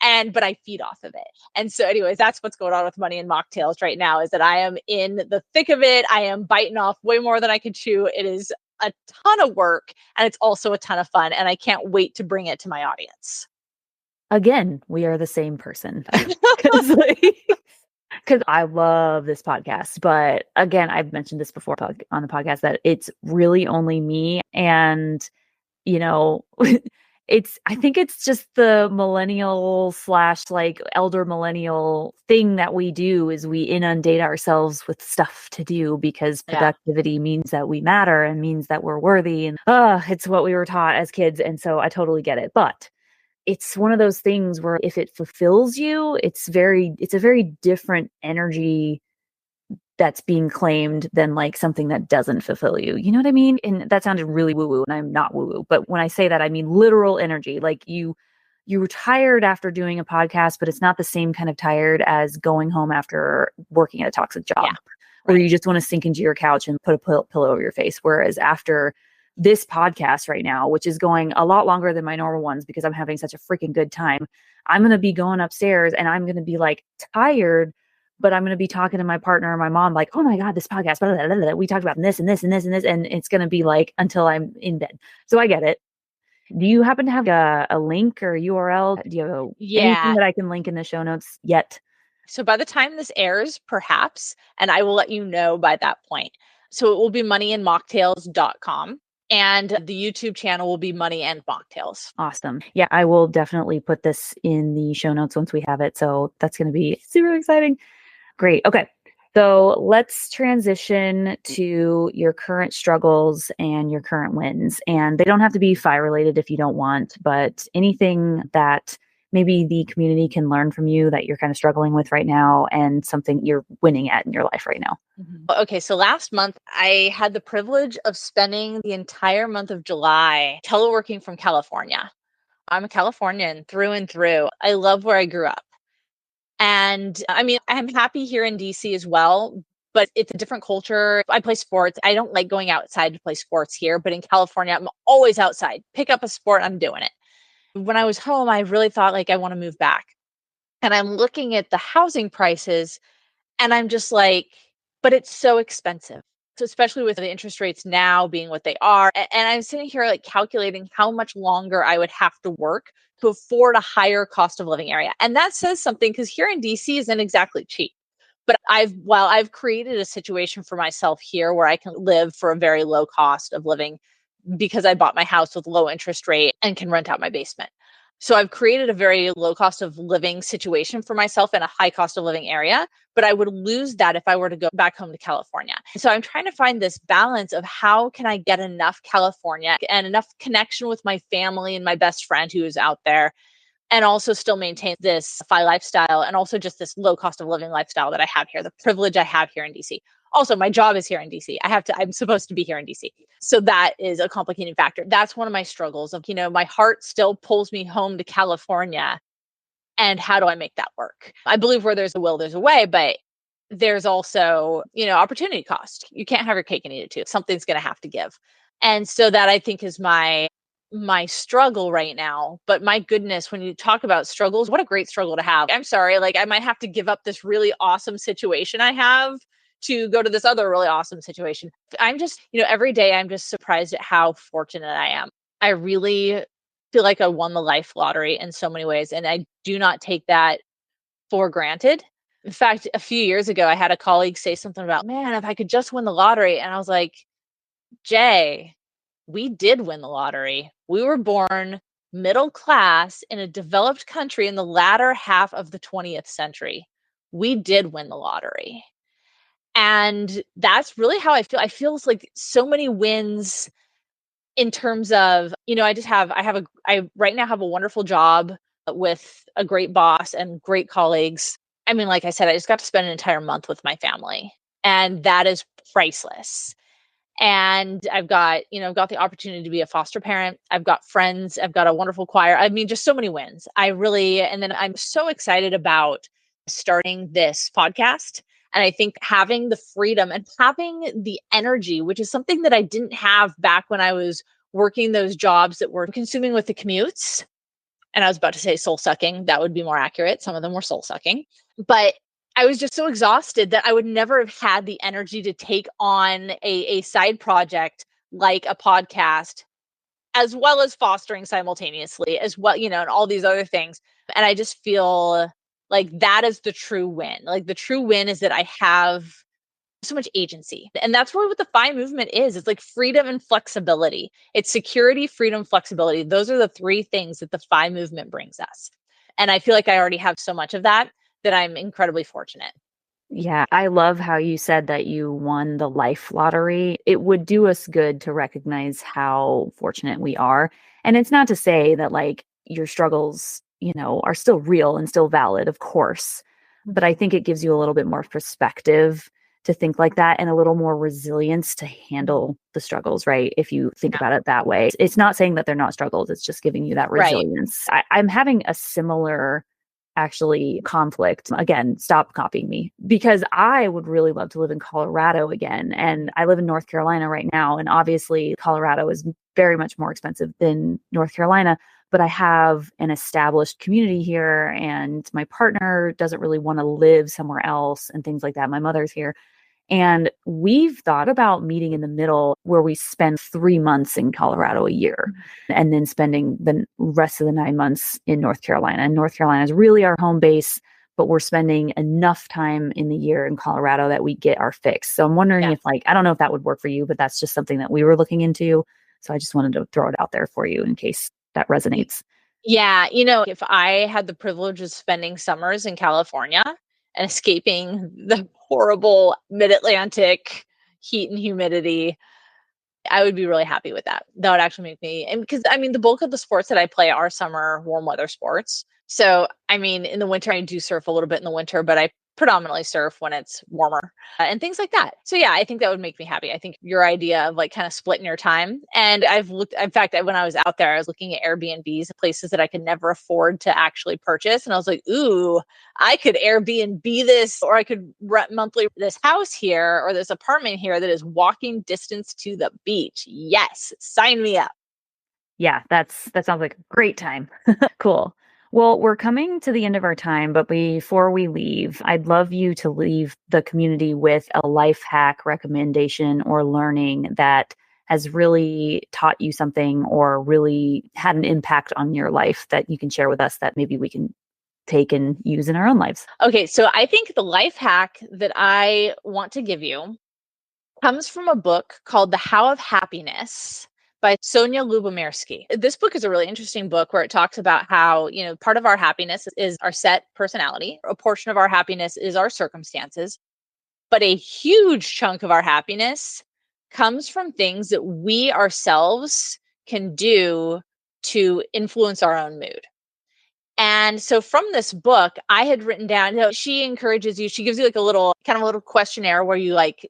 But I feed off of it. And so anyways, that's what's going on with Money and Mocktails right now, is that I am in the thick of it. I am biting off way more than I can chew. It is a ton of work and it's also a ton of fun. And I can't wait to bring it to my audience. Again, we are the same person. 'Cause, like, because I love this podcast. But again, I've mentioned this before on the podcast that it's really only me. And, you know, I think it's just the millennial slash like elder millennial thing that we do is we inundate ourselves with stuff to do because Yeah. productivity means that we matter and means that we're worthy. And it's what we were taught as kids. And so I totally get it. But it's one of those things where if it fulfills you, it's a very different energy that's being claimed than like something that doesn't fulfill you. You know what I mean? And that sounded really woo woo, and I'm not woo woo. But when I say that, I mean literal energy. Like you were tired after doing a podcast, but it's not the same kind of tired as going home after working at a toxic job, Yeah. where Right. you just want to sink into your couch and put a pillow over your face. Whereas after this podcast right now, which is going a lot longer than my normal ones because I'm having such a freaking good time, I'm going to be going upstairs and I'm going to be like tired, but I'm going to be talking to my partner or my mom, like, oh my God, this podcast, blah, blah, blah, blah, we talked about this and this and this and this. And it's going to be like until I'm in bed. So I get it. Do you happen to have a link or a URL? Do you have anything Yeah. that I can link in the show notes yet? So by the time this airs, perhaps, and I will let you know by that point. So it will be moneyandmocktails.com. And the YouTube channel will be Money and Mocktails. Awesome. Yeah, I will definitely put this in the show notes once we have it. So that's going to be super exciting. Great. Okay. So let's transition to your current struggles and your current wins. And they don't have to be FI related if you don't want, but anything that maybe the community can learn from you that you're kind of struggling with right now and something you're winning at in your life right now. Okay, so last month I had the privilege of spending the entire month of July teleworking from California. I'm a Californian through and through. I love where I grew up. And I mean, I'm happy here in DC as well, but it's a different culture. I play sports. I don't like going outside to play sports here, but in California, I'm always outside. Pick up a sport, I'm doing it. When I was home, I really thought like I want to move back. And I'm looking at the housing prices and I'm just like, but it's so expensive. So especially with the interest rates now being what they are. And I'm sitting here like calculating how much longer I would have to work to afford a higher cost of living area. And that says something because here in DC isn't exactly cheap. But I've created a situation for myself here where I can live for a very low cost of living because I bought my house with low interest rate and can rent out my basement. So I've created a very low cost of living situation for myself in a high cost of living area, but I would lose that if I were to go back home to California. So I'm trying to find this balance of how can I get enough California and enough connection with my family and my best friend who is out there and also still maintain this FI lifestyle and also just this low cost of living lifestyle that I have here, the privilege I have here in DC. Also, my job is here in DC. I'm supposed to be here in DC. So that is a complicating factor. That's one of my struggles of, my heart still pulls me home to California. And how do I make that work? I believe where there's a will, there's a way, but there's also, opportunity cost. You can't have your cake and eat it too. Something's going to have to give. And so that I think is my struggle right now. But my goodness, when you talk about struggles, what a great struggle to have. I'm sorry, like I might have to give up this really awesome situation I have to go to this other really awesome situation. I'm just, every day I'm just surprised at how fortunate I am. I really feel like I won the life lottery in so many ways. And I do not take that for granted. In fact, a few years ago, I had a colleague say something about, man, if I could just win the lottery. And I was like, Jay, we did win the lottery. We were born middle class in a developed country in the latter half of the 20th century. We did win the lottery. And that's really how I feel. I feel like so many wins in terms of, I right now have a wonderful job with a great boss and great colleagues. I mean, like I said, I just got to spend an entire month with my family, and that is priceless. And I've got the opportunity to be a foster parent. I've got friends. I've got a wonderful choir. I mean, just so many wins. And then I'm so excited about starting this podcast. And I think having the freedom and having the energy, which is something that I didn't have back when I was working those jobs that were consuming with the commutes. And I was about to say soul sucking. That would be more accurate. Some of them were soul sucking. But I was just so exhausted that I would never have had the energy to take on a side project like a podcast, as well as fostering simultaneously, as well, and all these other things. And I just feel Like that is the true win. Like the true win is that I have so much agency. And that's really what the FI movement is. It's like freedom and flexibility. It's security, freedom, flexibility. Those are the three things that the FI movement brings us. And I feel like I already have so much of that I'm incredibly fortunate. Yeah, I love how you said that you won the life lottery. It would do us good to recognize how fortunate we are. And it's not to say that like your struggles, are still real and still valid, of course. But I think it gives you a little bit more perspective to think like that and a little more resilience to handle the struggles, right? If you think about it that way. It's not saying that they're not struggles, it's just giving you that Right. resilience. I'm having a similar actually conflict. Again, stop copying me because I would really love to live in Colorado again. And I live in North Carolina right now. And obviously, Colorado is very much more expensive than North Carolina. But I have an established community here, and my partner doesn't really want to live somewhere else and things like that. My mother's here. And we've thought about meeting in the middle where we spend 3 months in Colorado a year and then spending the rest of the 9 months in North Carolina. And North Carolina is really our home base, but we're spending enough time in the year in Colorado that we get our fix. So I'm wondering if, like, I don't know if that would work for you, but that's just something that we were looking into. So I just wanted to throw it out there for you in case that resonates. Yeah. If I had the privilege of spending summers in California and escaping the horrible mid-Atlantic heat and humidity, I would be really happy with that. That would actually make me, and because the bulk of the sports that I play are summer warm weather sports. So, in the winter, I do surf a little bit in the winter, but I predominantly surf when it's warmer and things like that. So, yeah, I think that would make me happy. I think your idea of like kind of splitting your time. And I've looked, in fact, when I was out there, I was looking at Airbnbs, places that I could never afford to actually purchase. And I was like, ooh, I could Airbnb this, or I could rent monthly this house here or this apartment here that is walking distance to the beach. Yes, sign me up. Yeah, that sounds like a great time. Cool. Well, we're coming to the end of our time, but before we leave, I'd love you to leave the community with a life hack recommendation or learning that has really taught you something or really had an impact on your life that you can share with us that maybe we can take and use in our own lives. Okay, so I think the life hack that I want to give you comes from a book called The How of Happiness by Sonia Lubomirsky. This book is a really interesting book where it talks about how, part of our happiness is our set personality. A portion of our happiness is our circumstances, but a huge chunk of our happiness comes from things that we ourselves can do to influence our own mood. And so from this book, I had written down, she encourages you, she gives you like a little questionnaire where you like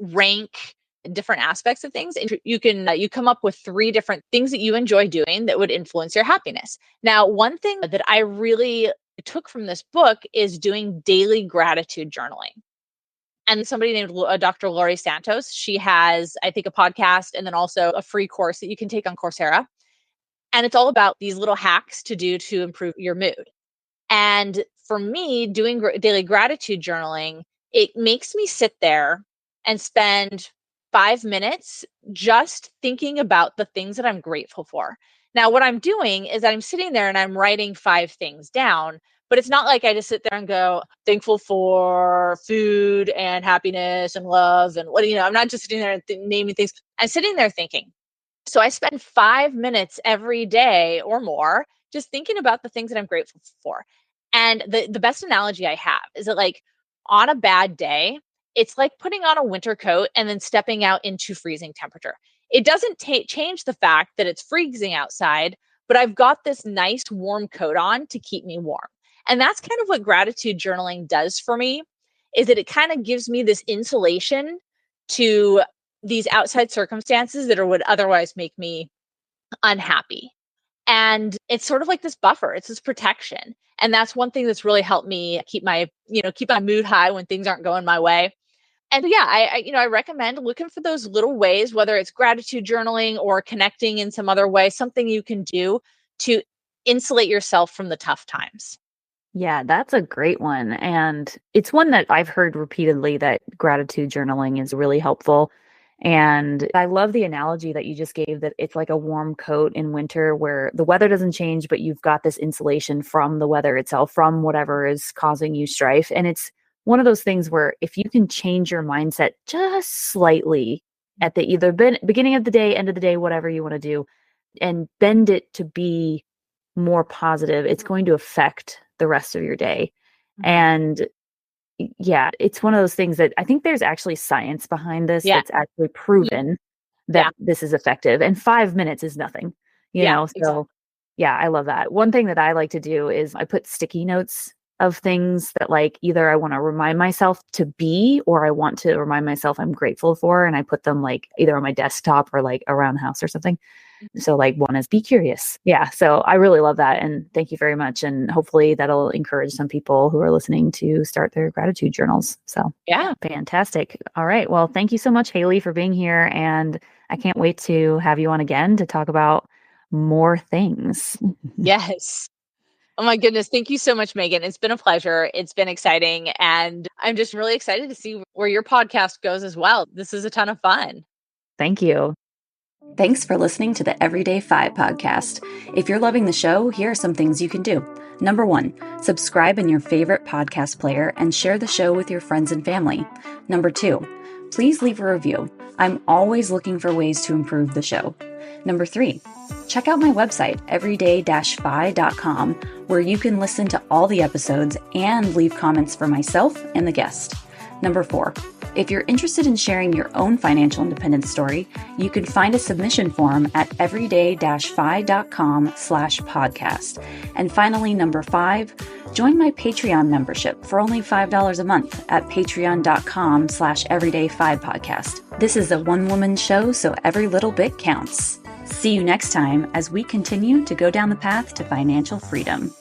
rank different aspects of things, and you can you come up with 3 different things that you enjoy doing that would influence your happiness. Now, one thing that I really took from this book is doing daily gratitude journaling. And somebody named Dr. Laurie Santos, she has, I think, a podcast and then also a free course that you can take on Coursera. And it's all about these little hacks to do to improve your mood. And for me, doing daily gratitude journaling, it makes me sit there and spend 5 minutes just thinking about the things that I'm grateful for. Now, what I'm doing is I'm sitting there and I'm writing 5 things down, but it's not like I just sit there and go, thankful for food and happiness and love and what, I'm not just sitting there and naming things. I'm sitting there thinking. So I spend 5 minutes every day or more just thinking about the things that I'm grateful for. And the best analogy I have is that, like, on a bad day, it's like putting on a winter coat and then stepping out into freezing temperature. It doesn't change the fact that it's freezing outside, but I've got this nice warm coat on to keep me warm. And that's kind of what gratitude journaling does for me, is that it kind of gives me this insulation to these outside circumstances that would otherwise make me unhappy. And it's sort of like this buffer, it's this protection. And that's one thing that's really helped me keep my mood high when things aren't going my way. And yeah, I recommend looking for those little ways, whether it's gratitude journaling or connecting in some other way, something you can do to insulate yourself from the tough times. Yeah, that's a great one. And it's one that I've heard repeatedly that gratitude journaling is really helpful. And I love the analogy that you just gave, that it's like a warm coat in winter where the weather doesn't change, but you've got this insulation from the weather itself, from whatever is causing you strife. And it's one of those things where if you can change your mindset just slightly at the either beginning of the day, end of the day, whatever you want to do, and bend it to be more positive, it's going to affect the rest of your day. And yeah, it's one of those things that I think there's actually science behind this Yeah. that's actually proven that Yeah. this is effective. And 5 minutes is nothing, Yeah, So exactly. yeah, I love that. One thing that I like to do is I put sticky notes of things that like either I want to remind myself to be, or I want to remind myself I'm grateful for. And I put them like either on my desktop or like around the house or something. So like one is be curious. Yeah. So I really love that. And thank you very much. And hopefully that'll encourage some people who are listening to start their gratitude journals. So Yeah. fantastic. All right. Well, thank you so much, Hayley, for being here. And I can't wait to have you on again to talk about more things. Yes. Oh my goodness. Thank you so much, Megan. It's been a pleasure. It's been exciting. And I'm just really excited to see where your podcast goes as well. This is a ton of fun. Thank you. Thanks for listening to the EverydayFI podcast. If you're loving the show, here are some things you can do. Number 1, subscribe in your favorite podcast player and share the show with your friends and family. Number 2, please leave a review. I'm always looking for ways to improve the show. Number 3, check out my website, everyday-fi.com, where you can listen to all the episodes and leave comments for myself and the guest. Number 4, if you're interested in sharing your own financial independence story, you can find a submission form at everyday-fi.com/podcast. And finally, number 5, join my Patreon membership for only $5 a month at patreon.com/everydayfi podcast. This is a one-woman show, so every little bit counts. See you next time as we continue to go down the path to financial freedom.